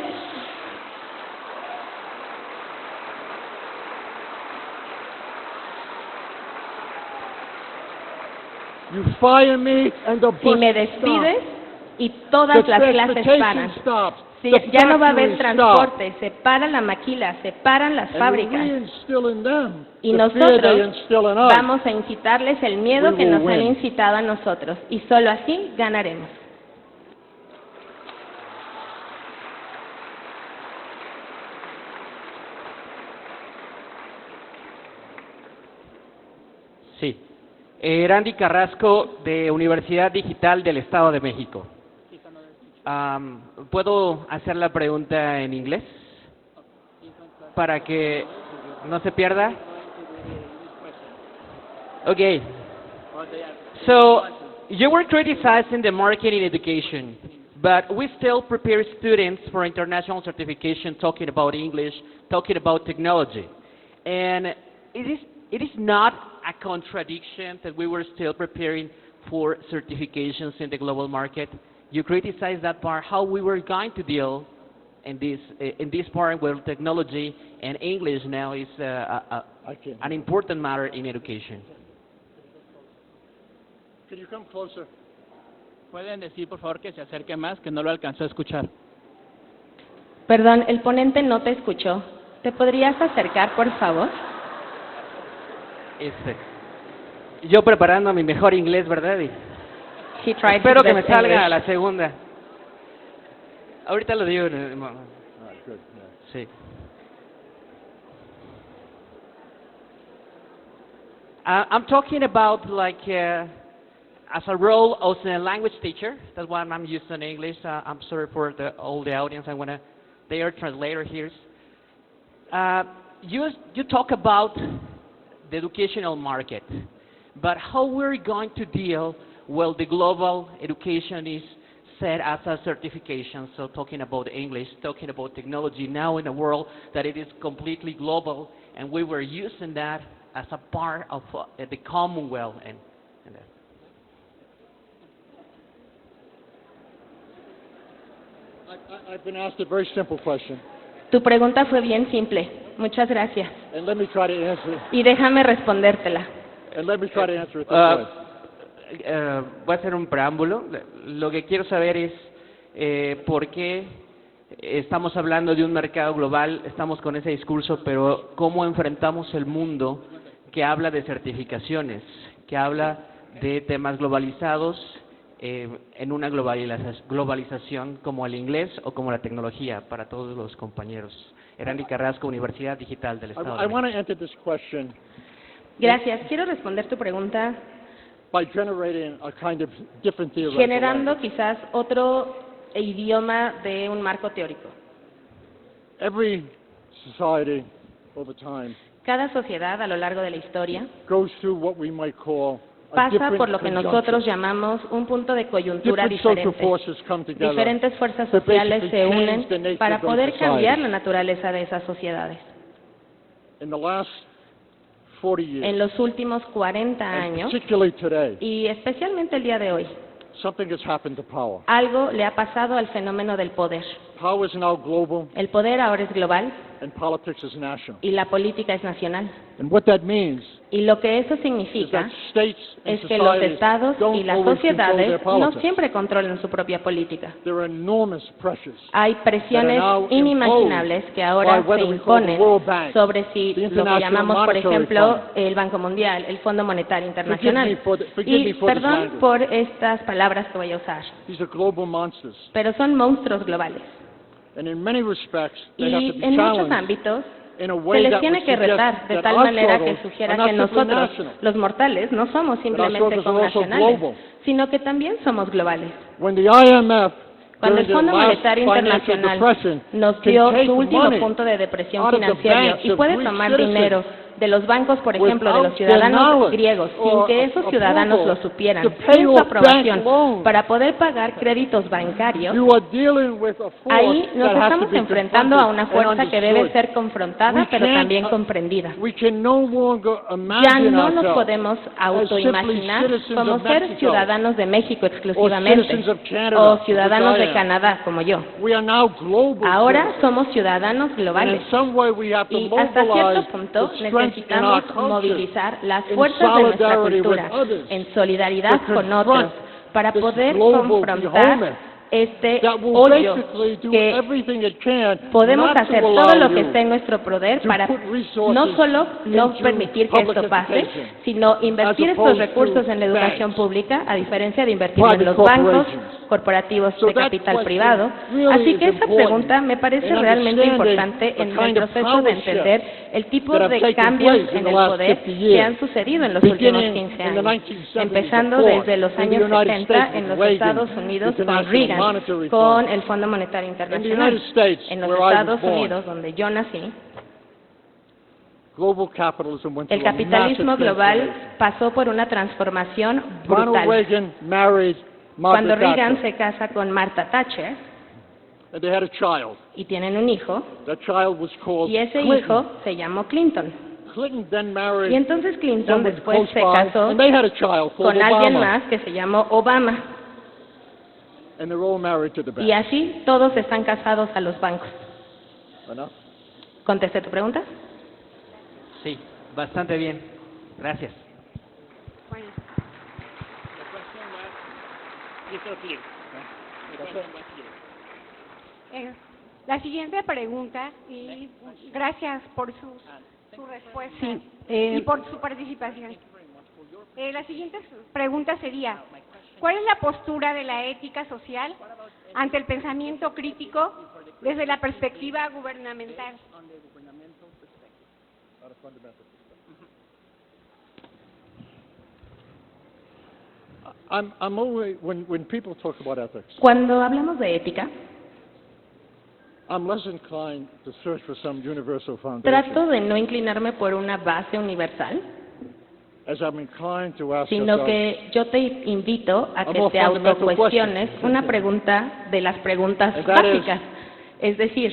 S1: you fire me, and the
S3: y
S1: bus
S3: me
S1: stops.
S3: despides y todas
S1: The
S3: las clases
S1: transportation
S3: paran.
S1: stops.
S3: Sí,
S1: The
S3: ya no va a haber
S1: factories stop.
S3: transporte, se para la maquila, se paran las
S1: And we
S3: fábricas.
S1: instill in them
S3: Y
S1: the fear they
S3: nosotros
S1: instill in us.
S3: vamos a incitarles el miedo
S1: We
S3: que
S1: will
S3: nos han
S1: win.
S3: incitado a nosotros. Y solo así ganaremos.
S2: Sí. Randy Carrasco, de Universidad Digital del Estado de México. ¿Puedo hacer la pregunta en inglés? Para que no se pierda. Okay. So, you were criticizing the market in education, but we still prepare students for international certification talking about English, talking about technology. And it is not a contradiction that we were still preparing for certifications in the global market. You criticize that part, how we were going to deal in this part where technology and English now is an important matter in education.
S1: Can you come closer?
S2: ¿Pueden decir, por favor, que se acerque más, que no lo alcanzó a escuchar?
S3: Perdón, el ponente no te escuchó. ¿Te podrías acercar, por favor?
S2: Yo preparando mi mejor inglés, ¿verdad? Y
S3: He tried
S2: espero
S3: his
S2: que me
S3: best
S2: salga a
S3: English.
S2: la segunda. Ahorita lo digo. Sí. I'm talking about like as a role as a language teacher. That's why I'm using English. I'm sorry for all the audience. I'm gonna. They are translator here. You talk about the educational market, but how we're going to deal with the global education is set as a certification. So talking about English, talking about technology now in a world that it is completely global, and we were using that as a part of the Commonwealth and that.
S1: I've been asked a very simple question,
S3: Tu pregunta fue bien simple. Muchas gracias.
S1: and let me try to answer.
S3: Y déjame respondértela.
S1: And let me try to answer it this way.
S2: Voy a hacer un preámbulo. Lo que quiero saber es por qué estamos hablando de un mercado global, estamos con ese discurso, pero cómo enfrentamos el mundo que habla de certificaciones, que habla de temas globalizados en una globalización como el inglés o como la tecnología para todos los compañeros. Erandi Carrasco, Universidad Digital del Estado
S1: I
S2: de
S1: want
S2: México.
S1: to answer this question
S3: Gracias. Quiero responder tu pregunta
S1: by generating a kind of different theoretical
S3: generando
S1: language.
S3: quizás otro idioma de un marco teórico.
S1: Every society over time
S3: Cada sociedad a lo largo de la historia
S1: goes through what we might call a
S3: pasa
S1: different
S3: por lo que nosotros
S1: conjunction.
S3: llamamos un punto de coyuntura
S1: Different social
S3: diferente.
S1: forces come together
S3: Diferentes fuerzas
S1: to
S3: sociales
S1: basically
S3: se
S1: change
S3: unen
S1: the nature
S3: para
S1: of those
S3: poder cambiar la
S1: societies.
S3: naturaleza de esas sociedades.
S1: In the last 40 years,
S3: En los últimos 40
S1: and
S3: años,
S1: particularly today,
S3: y especialmente el día de hoy,
S1: something has happened to power.
S3: algo le ha pasado al fenómeno del poder.
S1: Power is now global
S3: El poder ahora es global
S1: and politics is national.
S3: y la política es nacional.
S1: And what that means
S3: Y lo que eso
S1: is
S3: significa
S1: that states and
S3: es que los
S1: societies
S3: estados
S1: don't
S3: y las
S1: always control their
S3: sociedades no
S1: politics.
S3: siempre controlan su propia política.
S1: There are enormous pressures
S3: Hay presiones
S1: that are now
S3: inimaginables que ahora
S1: by whether
S3: se
S1: we call the
S3: imponen
S1: World Bank,
S3: sobre si
S1: the
S3: lo que
S1: International
S3: llamamos, por
S1: Monetary
S3: ejemplo,
S1: Fund.
S3: el Banco Mundial, el Fondo Monetario Internacional.
S1: Forgive me
S3: Y
S1: for this
S3: perdón
S1: language.
S3: por estas palabras que voy a usar,
S1: These are global monsters.
S3: pero son monstruos globales.
S1: And in many respects, they have to
S3: Y
S1: be
S3: en muchos
S1: challenged
S3: ámbitos
S1: in a
S3: se
S1: way
S3: les
S1: that
S3: tiene
S1: would
S3: que
S1: suggest
S3: retar de
S1: that
S3: tal
S1: our
S3: manera que
S1: struggles
S3: sugiera
S1: are not
S3: que
S1: simply
S3: nosotros,
S1: national.
S3: los mortales, no somos simplemente
S1: struggles are also
S3: connacionales,
S1: global.
S3: sino que también somos globales.
S1: When the IMF,
S3: Cuando
S1: during
S3: el Fondo
S1: the last
S3: Monetario
S1: financial
S3: Internacional
S1: depression,
S3: nos
S1: can
S3: dio
S1: take
S3: su último
S1: money
S3: punto de depresión
S1: out of the
S3: financiera
S1: banks
S3: y
S1: of
S3: puede
S1: Greek
S3: tomar
S1: citizens
S3: dinero de los bancos, por ejemplo, de los
S1: without their
S3: ciudadanos
S1: knowledge
S3: griegos, sin
S1: or
S3: que esos ciudadanos
S1: approval
S3: lo supieran,
S1: to pay
S3: sin su
S1: off
S3: aprobación,
S1: bank loans.
S3: para poder pagar créditos bancarios.
S1: you are dealing with a force
S3: Ahí nos
S1: that has to
S3: estamos
S1: be
S3: enfrentando a una
S1: confronted and
S3: fuerza que debe
S1: understood.
S3: ser confrontada,
S1: We
S3: pero
S1: can't,
S3: también comprendida.
S1: We can no longer
S3: Ya
S1: imagine
S3: no nos
S1: ourselves
S3: podemos autoimaginar
S1: as simply
S3: como
S1: citizens
S3: ser
S1: of Mexico
S3: ciudadanos de México exclusivamente,
S1: citizens of Canada,
S3: o ciudadanos
S1: which I
S3: de
S1: am.
S3: Canadá como yo.
S1: We are now global
S3: Ahora
S1: citizens.
S3: somos ciudadanos
S1: And
S3: globales.
S1: in some way we have to
S3: Y hasta cierto
S1: mobilize
S3: punto
S1: the strength in our
S3: necesitamos
S1: culture
S3: movilizar las
S1: in
S3: fuerzas de nuestra
S1: solidarity with
S3: cultura
S1: others
S3: en solidaridad
S1: to
S3: con
S1: confront
S3: otros para
S1: this
S3: poder
S1: global
S3: confrontar
S1: behemoth
S3: este
S1: that will
S3: hoyo
S1: basically do
S3: que
S1: everything it can
S3: podemos
S1: not to
S3: hacer
S1: allow
S3: todo lo que
S1: you
S3: esté en nuestro poder
S1: to
S3: para
S1: put resources
S3: no solo no
S1: into
S3: permitir que esto
S1: public
S3: pase,
S1: education,
S3: sino invertir
S1: as
S3: estos
S1: opposed
S3: recursos
S1: to
S3: en la educación
S1: banks,
S3: pública, a diferencia de invertirlo en
S1: private
S3: los bancos
S1: corporations.
S3: corporativos
S1: So
S3: de
S1: that
S3: capital
S1: question
S3: privado.
S1: really
S3: Así
S1: is
S3: que esa
S1: important
S3: pregunta me parece
S1: in
S3: realmente
S1: understanding
S3: importante
S1: the
S3: en el
S1: kind of
S3: proceso de
S1: power
S3: entender el tipo
S1: that have
S3: de
S1: taken
S3: cambios
S1: place in
S3: en
S1: the
S3: el
S1: last
S3: poder
S1: 50
S3: que
S1: years,
S3: han sucedido en los últimos
S1: beginning
S3: 15
S1: in the
S3: años,
S1: 1970s
S3: empezando
S1: with Ford,
S3: desde los
S1: in the
S3: años
S1: United
S3: 70
S1: States
S3: en
S1: with
S3: los
S1: Reagan,
S3: Estados Unidos con
S1: International
S3: Reagan,
S1: Monetary
S3: con
S1: Fund.
S3: el Fondo Monetario
S1: In the
S3: Internacional,
S1: United States,
S3: en los
S1: where I was
S3: Estados
S1: born,
S3: Unidos, donde yo nací.
S1: global capitalism went
S3: El
S1: through a
S3: capitalismo
S1: massive
S3: global
S1: transformation.
S3: pasó por una transformación
S1: Ronald
S3: brutal.
S1: Reagan married
S3: Cuando
S1: Margaret
S3: Reagan
S1: Thatcher,
S3: se casa con Martha Thatcher
S1: and they had a child.
S3: y tienen un hijo,
S1: That child was called
S3: y ese
S1: Clinton.
S3: hijo se llamó Clinton.
S1: Clinton then married
S3: Y entonces Clinton
S1: someone
S3: después
S1: close
S3: se
S1: by,
S3: casó
S1: and they had a child called
S3: con alguien
S1: Obama,
S3: más que se llamó Obama.
S1: and they're all married to the bank.
S3: Y así todos están casados a los bancos.
S1: Enough?
S3: ¿Contesté tu pregunta?
S2: Sí, bastante bien. Gracias.
S6: La siguiente pregunta, y gracias por su respuesta
S3: Sí,
S6: y por su participación. La siguiente pregunta sería, ¿cuál es la postura de la ética social ante el pensamiento crítico desde la perspectiva gubernamental?
S1: I'm always, when people talk about ethics,
S3: Cuando hablamos de ética,
S1: I'm less inclined to search for some universal foundation,
S3: trato de no inclinarme por una base universal,
S1: as I'm inclined to ask
S3: sino
S1: ourselves,
S3: que yo te invito a que
S1: more
S3: te
S1: fundamental
S3: autocuestiones
S1: question.
S3: una pregunta de las preguntas
S1: And that is,
S3: básicas. Es decir,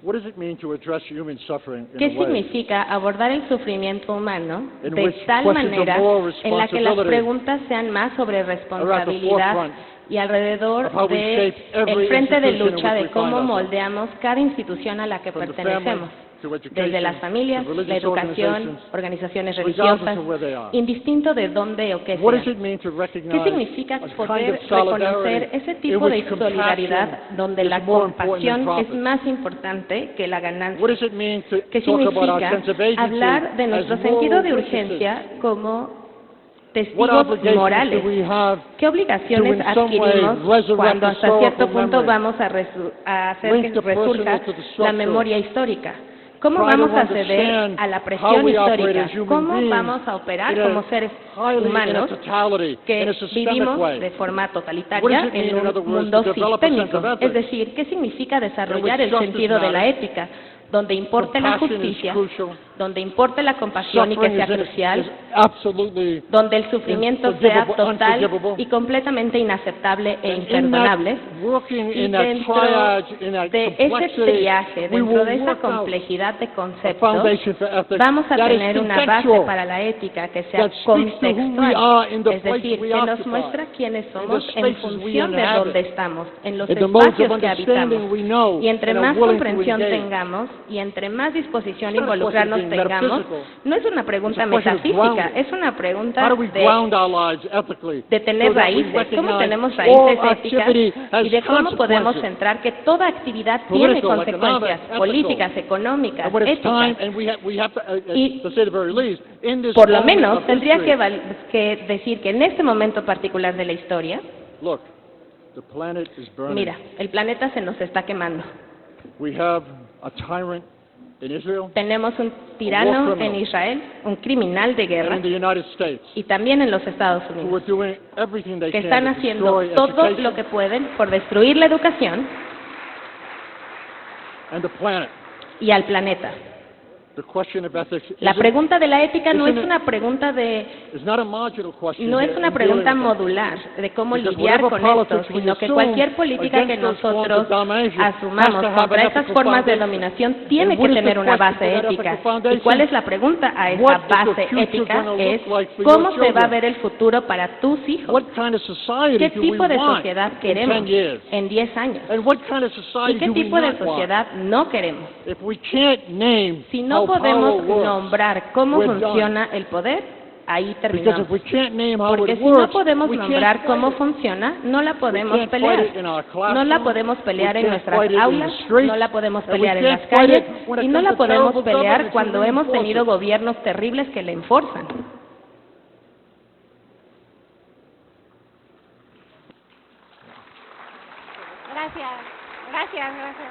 S1: what does it mean to address human suffering in
S3: ¿qué
S1: a way
S3: significa abordar el sufrimiento humano
S1: in
S3: de
S1: which
S3: tal
S1: questions of
S3: manera
S1: moral
S3: en la que las
S1: responsibility
S3: preguntas sean más sobre responsabilidad
S1: forefront
S3: y alrededor
S1: of how we
S3: de
S1: shape every
S3: el frente de
S1: institution in
S3: lucha
S1: which
S3: de
S1: we
S3: cómo
S1: find ourselves?
S3: moldeamos cada institución a la que
S1: From the
S3: pertenecemos?
S1: family to education,
S3: Desde las familias,
S1: to
S3: la
S1: religious
S3: educación,
S1: organizations,
S3: organizaciones
S1: regardless
S3: religiosas,
S1: of where they are.
S3: indistinto de dónde o qué
S1: What does
S3: sean.
S1: it mean to
S3: ¿Qué
S1: recognize
S3: significa
S1: a kind
S3: poder
S1: of solidarity
S3: reconocer ese
S1: in
S3: tipo de
S1: which
S3: solidaridad
S1: compassion
S3: donde
S1: is
S3: la
S1: more important than
S3: compasión es
S1: profit?
S3: más importante que la ganancia?
S1: What does it mean to
S3: ¿Qué
S1: talk about our
S3: significa
S1: sense of agency
S3: hablar de nuestro
S1: as
S3: sentido
S1: moral
S3: de
S1: witnesses?
S3: urgencia como
S1: What
S3: testigos
S1: obligations
S3: morales?
S1: do we have
S3: ¿Qué obligaciones
S1: to in some way
S3: adquirimos
S1: resurrect
S3: cuando hasta
S1: historical
S3: cierto punto
S1: memory?
S3: vamos a hacer
S1: Link
S3: que
S1: the personal
S3: resurja
S1: to the
S3: la
S1: structural.
S3: memoria histórica? ¿Cómo
S1: Try to
S3: vamos a ceder
S1: understand
S3: a la
S1: how
S3: presión
S1: we operate
S3: histórica?
S1: as human
S3: ¿Cómo
S1: beings
S3: vamos a operar
S1: in a
S3: como seres
S1: highly, in a
S3: humanos
S1: totality, in
S3: que
S1: a systemic
S3: vivimos
S1: way?
S3: de forma
S1: What
S3: totalitaria
S1: does it mean,
S3: en
S1: in other
S3: un
S1: words,
S3: mundo
S1: to develop a sense
S3: sistémico?
S1: of
S3: Es
S1: ethics?
S3: decir, ¿qué significa desarrollar
S1: In
S3: el
S1: which justice
S3: sentido de la
S1: matters,
S3: ética? Donde importe la
S1: compassion is
S3: justicia,
S1: crucial,
S3: donde importe la compasión y que
S1: suffering
S3: sea
S1: is
S3: crucial,
S1: absolutely
S3: donde el sufrimiento sea total
S1: unforgivable.
S3: y completamente inaceptable e
S1: And in
S3: imperdonable.
S1: that, working
S3: Y
S1: in that
S3: dentro
S1: triage, in that
S3: de ese
S1: complexity,
S3: triaje,
S1: we
S3: dentro
S1: will
S3: de esa
S1: work out
S3: complejidad de
S1: a
S3: conceptos,
S1: foundation for ethics
S3: vamos a
S1: that is
S3: tener una base
S1: contextual,
S3: para la ética que sea
S1: that speaks to who we
S3: contextual,
S1: are in the
S3: es
S1: place
S3: decir,
S1: we
S3: que nos
S1: occupy,
S3: muestra quiénes
S1: in
S3: somos
S1: the
S3: en
S1: spaces we
S3: función de
S1: inhabit,
S3: dónde estamos, en los
S1: in the modes of
S3: espacios que habitamos.
S1: understanding we know
S3: Y entre
S1: and are
S3: más
S1: willing to
S3: comprensión
S1: engage.
S3: tengamos y entre más disposición a
S1: It's not a question of
S3: involucrarnos
S1: being
S3: tengamos,
S1: metaphysical.
S3: no es una pregunta
S1: It's a question of
S3: metafísica,
S1: grounding.
S3: es una pregunta
S1: How do we
S3: de
S1: ground our lives ethically
S3: de tener
S1: so that we
S3: raíces, cómo
S1: recognize
S3: tenemos
S1: all
S3: raíces éticas
S1: activity has
S3: y de cómo podemos
S1: consequences?
S3: centrar que toda actividad tiene
S1: Political,
S3: consecuencias
S1: economic,
S3: políticas,
S1: ethical.
S3: económicas,
S1: And when it's time,
S3: éticas.
S1: and we have to,
S3: Y
S1: to say the very least, in this
S3: Por lo
S1: moment
S3: menos
S1: of
S3: tendría
S1: history,
S3: que decir que en este momento particular de la historia,
S1: look, the planet is burning.
S3: mira, el planeta se nos está quemando.
S1: We have a tyrant in Israel
S3: Tenemos un
S1: war
S3: tirano
S1: criminal.
S3: en Israel, un criminal de
S1: and
S3: guerra,
S1: in the United States
S3: y también en los Estados
S1: who are
S3: Unidos,
S1: doing everything they
S3: que
S1: can
S3: están
S1: to
S3: haciendo
S1: destroy
S3: todo
S1: education
S3: lo que pueden por destruir la educación
S1: and the planet.
S3: y al planeta.
S1: The question of ethics
S3: La pregunta de la ética no
S1: isn't
S3: es
S1: it-
S3: una pregunta de
S1: is not a marginal question
S3: no
S1: here
S3: es una
S1: in
S3: pregunta
S1: dealing with it.
S3: modular de cómo
S1: Because
S3: lidiar
S1: whatever
S3: con esto,
S1: politics we
S3: sino que
S1: assume
S3: cualquier política que
S1: against those forms
S3: nosotros
S1: of domination has
S3: asumamos
S1: to have
S3: contra
S1: an
S3: estas
S1: ethical
S3: formas de
S1: foundation.
S3: dominación tiene
S1: And
S3: que
S1: what is the
S3: tener una
S1: question
S3: base
S1: for that
S3: ética.
S1: ethical
S3: ¿Y
S1: foundation?
S3: cuál es la pregunta a esa
S1: What is the
S3: base
S1: future
S3: ética?
S1: gonna look
S3: Es
S1: like for
S3: cómo
S1: your
S3: se va a
S1: children?
S3: ver el futuro para tus hijos.
S1: What kind of society
S3: ¿Qué
S1: do we
S3: tipo de
S1: want
S3: sociedad
S1: in
S3: queremos
S1: 10 years?
S3: en 10 años?
S1: And what kind of
S3: ¿Y
S1: society
S3: qué
S1: do we
S3: tipo de
S1: not want?
S3: sociedad no queremos?
S1: If we can't name
S3: Si no
S1: how
S3: podemos
S1: power works,
S3: nombrar cómo
S1: we're done.
S3: funciona el poder, ahí
S1: Because
S3: terminamos.
S1: if we can't name how
S3: Porque
S1: it
S3: si no
S1: works,
S3: podemos
S1: we can't
S3: nombrar
S1: fight
S3: cómo
S1: it.
S3: funciona, no la podemos
S1: can't fight
S3: pelear.
S1: it in our
S3: No
S1: classrooms,
S3: la podemos pelear
S1: we
S3: en
S1: can't
S3: nuestras
S1: fight it in the
S3: aulas,
S1: streets,
S3: no la podemos
S1: and we
S3: pelear en
S1: can't
S3: las
S1: fight
S3: calles
S1: it when it
S3: y no
S1: comes
S3: la
S1: to
S3: podemos
S1: terrible
S3: pelear
S1: governments who
S3: cuando hemos
S1: reinforce
S3: tenido
S1: it.
S3: gobiernos terribles que la enforzan.
S6: Gracias, gracias, gracias.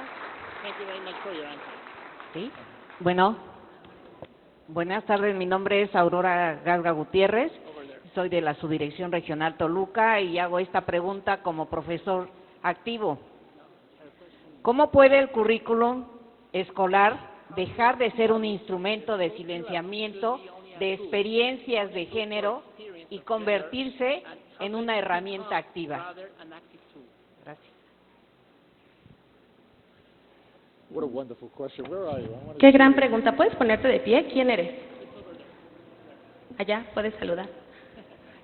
S7: Sí. Bueno, buenas tardes. Mi nombre es Aurora Garga Gutiérrez. Soy de la Subdirección Regional Toluca y hago esta pregunta como profesor activo. ¿Cómo puede el currículum escolar dejar de ser un instrumento de silenciamiento de experiencias de género y convertirse en una herramienta activa? Gracias.
S1: What a wonderful question. Where are you? I wanna
S3: Qué
S1: see
S3: gran
S1: you.
S3: pregunta. ¿Puedes ponerte de pie? ¿Quién eres? Allá, puedes saludar.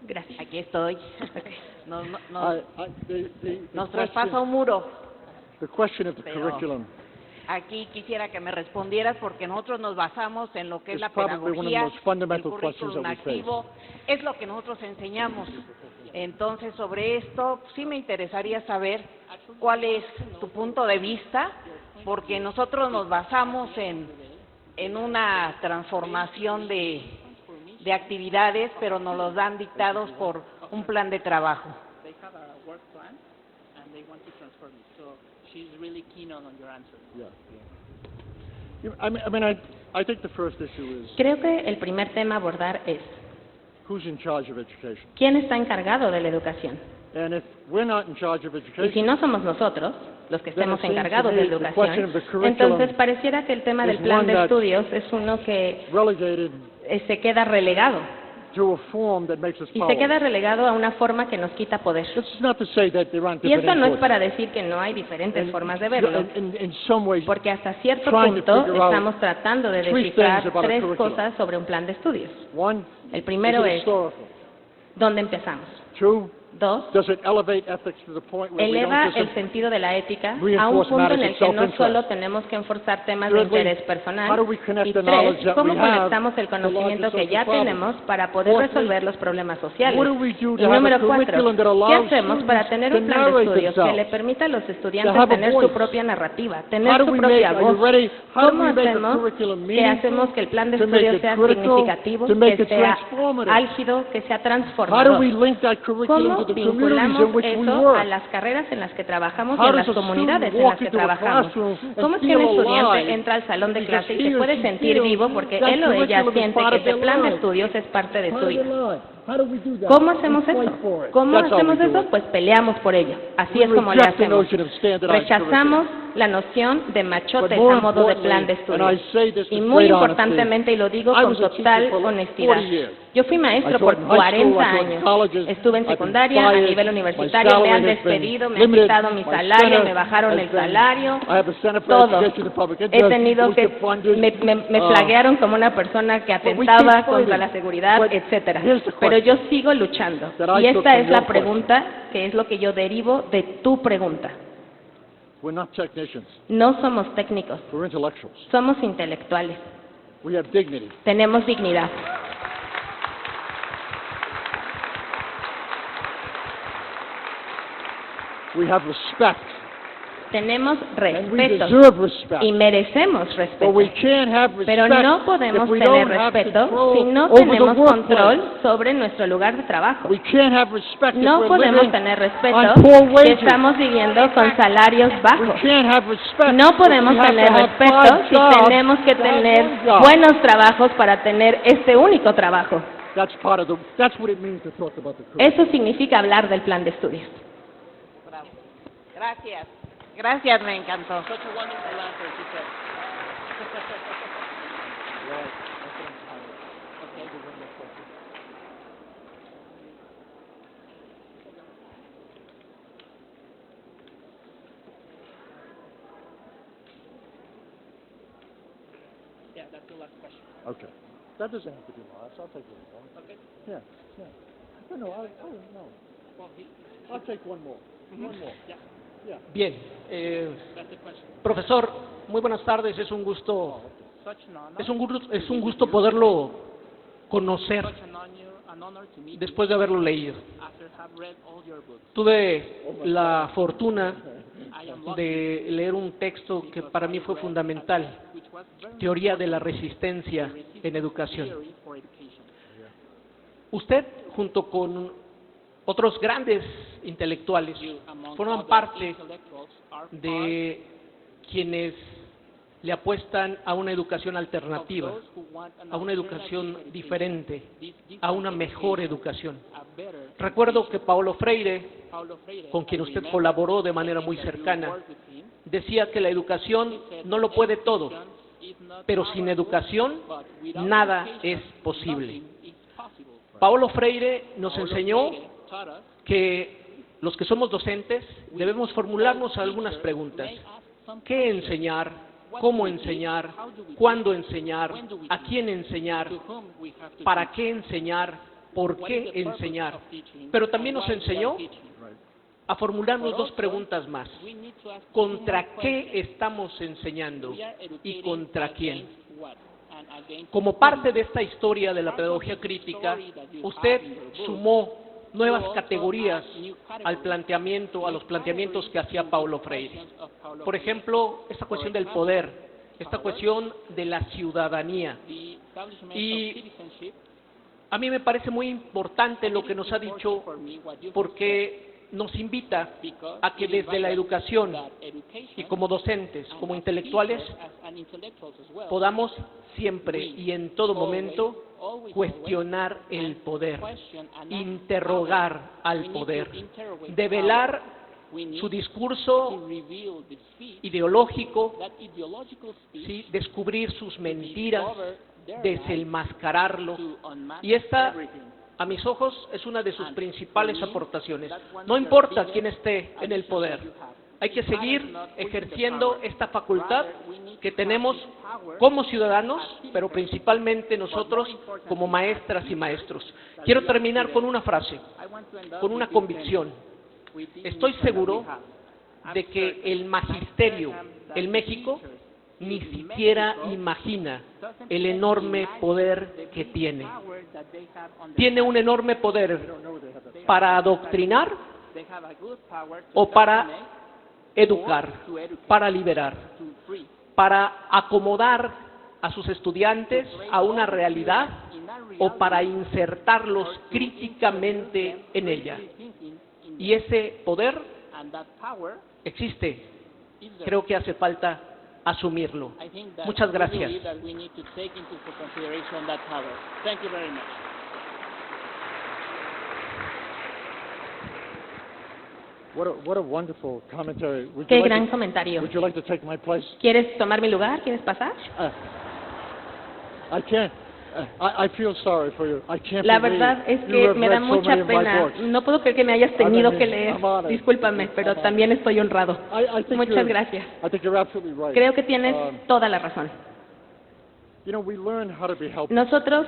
S3: Gracias.
S7: Aquí estoy. Nos, nos
S1: question-
S7: traspasa un muro.
S1: The question of the
S7: Pero-
S1: curriculum
S7: Aquí quisiera que me respondieras porque nosotros nos basamos en lo que es
S1: It's
S7: la
S1: probably one of the
S7: pedagogía,
S1: most fundamental
S7: el
S1: questions
S7: currículum
S1: that we face.
S7: activo, es lo que nosotros enseñamos. Entonces, sobre esto sí me interesaría saber cuál es tu punto de vista porque nosotros nos basamos en una transformación de actividades, pero nos los dan dictados por un plan de trabajo.
S8: They have a work plan and they want to transform it. So she's really keen on your answer.
S1: Yeah. I think the first issue is
S3: Creo que el primer tema a abordar es
S1: who's in charge of education.
S3: ¿quién está encargado de la educación?
S1: And if we're not in charge of
S3: Y si
S1: education,
S3: no somos nosotros los que estemos
S1: Then it seems
S3: encargados
S1: to
S3: de
S1: me
S3: la
S1: the question
S3: educación,
S1: of the curriculum
S3: entonces pareciera que el tema del
S1: is
S3: plan
S1: one
S3: de
S1: that's
S3: estudios es uno que
S1: relegated
S3: se queda relegado.
S1: to a form that makes us
S3: Y se queda
S1: powerless.
S3: relegado a una forma que nos quita poder.
S1: This is not to say that there aren't
S3: Y
S1: different
S3: esto no es
S1: inputs.
S3: para decir que no hay diferentes formas de verlo,
S1: In some ways,
S3: porque hasta cierto
S1: trying to
S3: punto
S1: figure out
S3: estamos tratando de
S1: three
S3: descifrar
S1: things about a
S3: 3
S1: curriculum.
S3: cosas sobre un plan de estudios.
S1: one,
S3: El
S1: is
S3: primero
S1: it
S3: es,
S1: historical?
S3: ¿dónde empezamos?
S1: 2,
S3: 2,
S1: does it elevate ethics to the point where we
S3: eleva
S1: don't
S3: el
S1: just
S3: sentido de la ética a un
S1: reinforce
S3: punto en
S1: matters
S3: el
S1: of
S3: que no
S1: self-interest?
S3: solo tenemos que enforzar temas de
S1: Thirdly,
S3: interés
S1: how
S3: personal,
S1: do we connect
S3: y
S1: the knowledge
S3: 3,
S1: that
S3: cómo
S1: we have
S3: conectamos el
S1: to larger
S3: conocimiento que
S1: social
S3: ya
S1: problems?
S3: tenemos para poder
S1: Fourthly,
S3: resolver los problemas sociales.
S1: what do we do to
S3: Y
S1: have a
S3: número 4,
S1: curriculum that
S3: ¿qué
S1: allows
S3: hacemos para
S1: students
S3: tener
S1: to
S3: un plan de
S1: narrate
S3: estudios que
S1: themselves?
S3: le permita a los
S1: To
S3: estudiantes
S1: have a
S3: tener su
S1: voice?
S3: propia narrativa,
S1: How
S3: tener
S1: do
S3: su
S1: we
S3: propia
S1: make, are you
S3: voz?
S1: ready? How do
S3: ¿Cómo
S1: we make the
S3: hacemos
S1: curriculum
S3: que
S1: meaningful?
S3: hacemos que el plan de
S1: to make
S3: estudios
S1: it
S3: sea
S1: critical,
S3: significativo,
S1: to make
S3: que
S1: it
S3: sea
S1: transformative?
S3: álgido, que sea
S1: How do
S3: transformador?
S1: we link that curriculum
S3: ¿Cómo
S1: to the communities
S3: vinculamos
S1: in which we
S3: eso a
S1: work?
S3: las carreras en las que trabajamos y
S1: How
S3: en las
S1: does a
S3: comunidades
S1: student
S3: en las
S1: walk
S3: que
S1: into a
S3: trabajamos?
S1: classroom and
S3: ¿Cómo es que un
S1: feel
S3: estudiante
S1: alive
S3: entra al salón de
S1: because
S3: clase y
S1: he
S3: se
S1: or
S3: puede
S1: she
S3: sentir
S1: feels
S3: vivo porque
S1: that
S3: él o ella
S1: curriculum is
S3: siente
S1: part
S3: que
S1: of their
S3: ese plan de
S1: life?
S3: estudios es parte de
S1: Part
S3: su
S1: of their
S3: vida?
S1: life. How do we do that?
S3: ¿Cómo hacemos
S1: We fight
S3: eso?
S1: for it.
S3: ¿Cómo
S1: That's how
S3: hacemos
S1: we do
S3: eso?
S1: it.
S3: Pues peleamos por ello. Así
S1: We
S3: es como le
S1: reject the
S3: hacemos.
S1: notion of standardized
S3: Rechazamos
S1: curriculum.
S3: la noción de
S1: But
S3: machotes
S1: more
S3: a modo de plan de
S1: importantly, and I
S3: estudios.
S1: say this
S3: Y
S1: with
S3: muy
S1: great
S3: importantemente, y lo digo
S1: I
S3: con
S1: was a teacher
S3: total
S1: for
S3: honestidad,
S1: 40 years.
S3: yo fui maestro
S1: I
S3: por
S1: taught in high school,
S3: 40
S1: I taught in
S3: años.
S1: colleges,
S3: Estuve en
S1: I've been
S3: secundaria, a
S1: fired,
S3: nivel
S1: my
S3: universitario, me
S1: salary
S3: han
S1: has been
S3: despedido, me han
S1: limited,
S3: quitado mi
S1: my
S3: salario,
S1: center
S3: me bajaron
S1: has
S3: el
S1: been-
S3: salario,
S1: I have a Center for
S3: todo.
S1: Education and Public
S3: He
S1: Interest,
S3: tenido
S1: which
S3: que,
S1: is funded,
S3: me flaguearon como una persona que
S1: But we
S3: atentaba
S1: keep
S3: contra
S1: fighting.
S3: la seguridad,
S1: But
S3: etcétera.
S1: here's the
S3: Pero
S1: question
S3: yo sigo luchando.
S1: that I
S3: Y
S1: took
S3: esta
S1: from
S3: es la
S1: your
S3: pregunta, que es lo que yo derivo de tu pregunta.
S1: we're not technicians,
S3: No somos técnicos,
S1: we're intellectuals.
S3: somos intelectuales.
S1: We have dignity.
S3: Tenemos dignidad.
S1: We have respect.
S3: Tenemos
S1: And we
S3: respeto
S1: deserve respect.
S3: y merecemos
S1: But
S3: respeto.
S1: we can't have
S3: Pero
S1: respect
S3: no podemos
S1: if we
S3: tener
S1: don't have
S3: respeto
S1: control
S3: si no
S1: over the
S3: tenemos
S1: workplace.
S3: control sobre nuestro lugar de trabajo.
S1: We can't have respect if
S3: No
S1: we're
S3: podemos
S1: living
S3: tener respeto
S1: on poor
S3: si
S1: wages.
S3: estamos viviendo con salarios
S1: We
S3: bajos.
S1: can't have respect
S3: No
S1: if
S3: podemos
S1: we have
S3: tener
S1: to have
S3: respeto
S1: 5
S3: si
S1: jobs
S3: tenemos que
S1: to have
S3: tener
S1: one job.
S3: buenos trabajos para tener este único trabajo.
S1: That's what it means to talk about the curriculum.
S3: Eso significa hablar del plan de estudios.
S7: Bravo. Gracias. Gracias, me encantó.
S8: Such a wonderful answer, she said. Right. Okay. Yeah, that's the last question.
S1: Okay. That doesn't have to be last. I'll take one more.
S8: Okay.
S1: Yeah, yeah. No, no.
S8: Well,
S1: I'll take one more. One more.
S8: yeah,
S1: Yeah.
S2: Bien,
S8: that's the question.
S2: profesor, muy buenas tardes. Es un gusto,
S8: Such an honor.
S2: es un gusto poderlo conocer
S8: Such an honor to meet you
S2: después de haberlo leído.
S8: after have read all your books.
S2: Tuve la fortuna
S8: I am lucky
S2: de leer un texto que para mí fue fundamental,
S8: which was very
S2: Teoría de la Resistencia en Educación.
S8: theory for education.
S2: Usted, junto con otros grandes intelectuales,
S8: You, among
S2: forman
S8: other
S2: parte
S8: intellectuals, are
S2: de quienes le apuestan a una educación
S8: part of
S2: alternativa,
S8: those who want an
S2: a una
S8: alternative
S2: educación
S8: education,
S2: diferente,
S8: this different
S2: a una mejor
S8: education,
S2: educación.
S8: a better
S2: Recuerdo que Paulo Freire,
S8: Paulo Freire,
S2: con quien
S8: I
S2: usted
S8: remember
S2: colaboró de manera muy
S8: that you
S2: cercana,
S8: worked with him.
S2: decía que la educación
S8: He said
S2: no lo puede todo,
S8: education is not
S2: pero sin
S8: powerful,
S2: educación
S8: but without
S2: nada
S8: education,
S2: es posible.
S8: nothing is possible.
S2: Paulo Freire nos
S8: Paulo
S2: enseñó
S8: Freire taught us
S2: que los que somos docentes debemos formularnos algunas preguntas. ¿Qué enseñar? ¿Cómo enseñar? ¿Cuándo enseñar? ¿A quién enseñar?
S8: to whom we have to
S2: ¿Para
S8: teach,
S2: qué enseñar? ¿Por
S8: what is
S2: qué
S8: the purpose
S2: enseñar?
S8: of teaching,
S2: Pero también
S8: and
S2: nos
S8: why we are
S2: enseñó
S8: teaching.
S2: a formularnos dos preguntas más.
S8: We need to ask two
S2: ¿Contra
S8: more
S2: qué
S8: questions.
S2: estamos enseñando
S8: We are
S2: y
S8: educating
S2: contra quién?
S8: against what and against
S2: Como
S8: whom.
S2: parte de esta historia de la pedagogía crítica, usted sumó
S9: nuevas categorías a los planteamientos que hacía Paulo Freire. Por ejemplo, esta cuestión del poder, esta cuestión de la ciudadanía. Y a mí me parece muy importante lo que nos ha dicho, porque nos invita a que desde la educación y como docentes, como intelectuales, podamos siempre y en todo momento cuestionar el poder, interrogar al poder, develar su discurso ideológico, ¿sí? Descubrir sus mentiras, desenmascararlos. Y esta, a mis ojos, es una de sus principales aportaciones. No importa quién esté en el poder, hay que seguir ejerciendo esta facultad que tenemos como ciudadanos, pero principalmente nosotros como maestras y maestros. Quiero terminar con una frase, con una convicción. Estoy seguro de que el magisterio en México ni siquiera imagina el enorme poder que tiene. Tiene un enorme poder para adoctrinar o para educar, para liberar, para acomodar a sus estudiantes a una realidad o para insertarlos críticamente en ella. Y ese poder existe. Creo que hace falta asumirlo. Muchas gracias.
S1: What a wonderful commentary.
S3: Qué gran comentario.
S1: Would you like to take my place?
S3: ¿Quieres tomar mi lugar? ¿Quieres pasar?
S1: I can't. I feel sorry for you. I can't
S3: La
S1: believe
S3: verdad es
S1: you
S3: que
S1: have
S3: me da
S1: read so
S3: mucha
S1: many of my
S3: pena.
S1: books.
S3: No puedo creer que me hayas tenido que leer.
S1: I'm honored.
S3: Discúlpame, pero también estoy honrado.
S1: I think
S3: Muchas gracias.
S1: I think you're absolutely right.
S3: Creo que tienes toda la razón.
S1: You know, we learn how to be helpless.
S3: Nosotros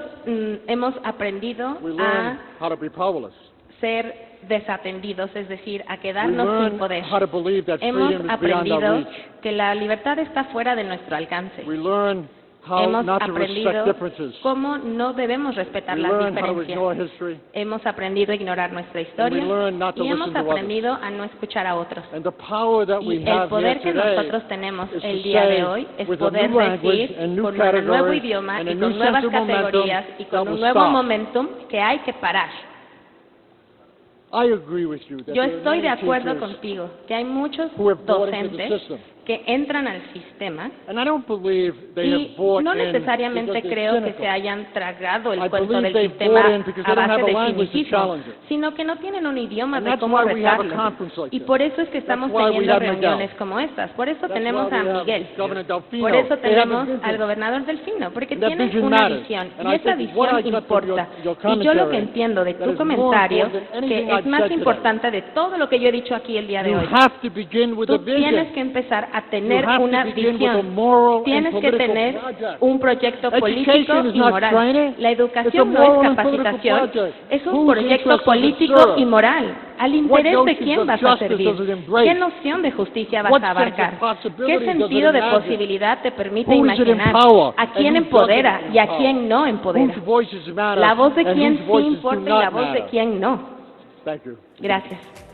S3: hemos aprendido
S1: We learn
S3: a
S1: how to be powerless.
S3: ser desatendidos, es decir, a
S1: We
S3: quedarnos sin
S1: learn
S3: poder.
S1: how to believe that
S3: Hemos
S1: freedom is beyond our
S3: aprendido
S1: reach.
S3: que la libertad está fuera de nuestro alcance.
S1: We learn how
S3: Hemos
S1: not to
S3: aprendido
S1: respect differences.
S3: cómo no debemos respetar
S1: We
S3: las
S1: learn how to
S3: diferencias.
S1: ignore history.
S3: Hemos aprendido a ignorar nuestra historia
S1: And we learn not to
S3: y hemos
S1: listen to
S3: aprendido a no escuchar a otros.
S1: And the power that we
S3: Y el
S1: have here
S3: poder que
S1: today
S3: nosotros tenemos
S1: is
S3: el
S1: to
S3: día de
S1: say,
S3: hoy es
S1: with a
S3: poder
S1: new language
S3: decir
S1: and new
S3: con un nuevo
S1: categories
S3: idioma
S1: and
S3: y
S1: a
S3: con
S1: new
S3: nuevas
S1: sense of momentum
S3: categorías y
S1: that
S3: con un
S1: will
S3: nuevo
S1: stop.
S3: momentum que hay que parar.
S1: I agree with you that
S3: Yo
S1: there are
S3: estoy de
S1: many
S3: acuerdo
S1: teachers
S3: contigo que hay muchos
S1: who have bought into the
S3: docentes
S1: system.
S3: que entran al sistema
S1: And I don't believe they have
S3: y
S1: bought
S3: no
S1: in
S3: necesariamente
S1: because they're
S3: creo que
S1: cynical.
S3: se hayan tragado el
S1: I
S3: cuento
S1: believe
S3: del
S1: they
S3: sistema
S1: bought in because they
S3: a
S1: don't
S3: base
S1: have a
S3: de
S1: language to
S3: cinicismo,
S1: challenge it.
S3: sino que no tienen un idioma
S1: And
S3: de
S1: that's
S3: cómo
S1: why we have a
S3: retarlo.
S1: conference like
S3: Y
S1: this.
S3: por eso es que estamos
S1: That's why we
S3: teniendo
S1: have Miguel.
S3: reuniones como estas. Por eso
S1: That's
S3: tenemos
S1: why
S3: a
S1: we have
S3: Miguel.
S1: Governor Delfino.
S3: Por eso
S1: They have a
S3: tenemos
S1: vision.
S3: al gobernador Delfino, porque
S1: And that
S3: tienen
S1: vision
S3: una
S1: matters.
S3: visión
S1: And
S3: y
S1: I
S3: esa
S1: think what I
S3: visión
S1: got from
S3: importa.
S1: your
S3: Y yo lo que
S1: commentary,
S3: entiendo de
S1: that
S3: tu
S1: is more
S3: comentario,
S1: important than
S3: que
S1: anything
S3: es
S1: I've
S3: más
S1: said today.
S3: importante de todo lo que yo he dicho aquí el día de
S1: You
S3: hoy.
S1: have to begin with a
S3: Tú
S1: vision.
S3: tienes que empezar a tener
S1: You have to
S3: una
S1: begin with a
S3: visión.
S1: moral and
S3: Tienes que
S1: political
S3: tener
S1: project.
S3: un proyecto político
S1: Education is
S3: y
S1: not
S3: moral.
S1: training.
S3: La
S1: It's a
S3: educación no
S1: moral
S3: es
S1: and political
S3: capacitación,
S1: project.
S3: es un
S1: Whose
S3: proyecto
S1: interests does it
S3: político
S1: serve?
S3: y moral. ¿Al
S1: What
S3: interés de
S1: notions
S3: quién
S1: of
S3: vas a
S1: justice
S3: servir?
S1: does it embrace?
S3: ¿Qué noción de justicia vas
S1: What
S3: a
S1: sense of
S3: abarcar?
S1: possibility
S3: ¿Qué
S1: does it
S3: sentido de
S1: imagine?
S3: posibilidad te permite
S1: Who does it
S3: imaginar?
S1: empower
S3: ¿A
S1: and
S3: quién
S1: who
S3: empodera
S1: doesn't
S3: y a
S1: empower?
S3: quién no empodera?
S1: Whose voices matter
S3: La voz de
S1: and
S3: quién
S1: whose
S3: sí
S1: voices do
S3: importa y
S1: not
S3: la voz de
S1: matter?
S3: quién no.
S1: Thank you.
S3: Gracias.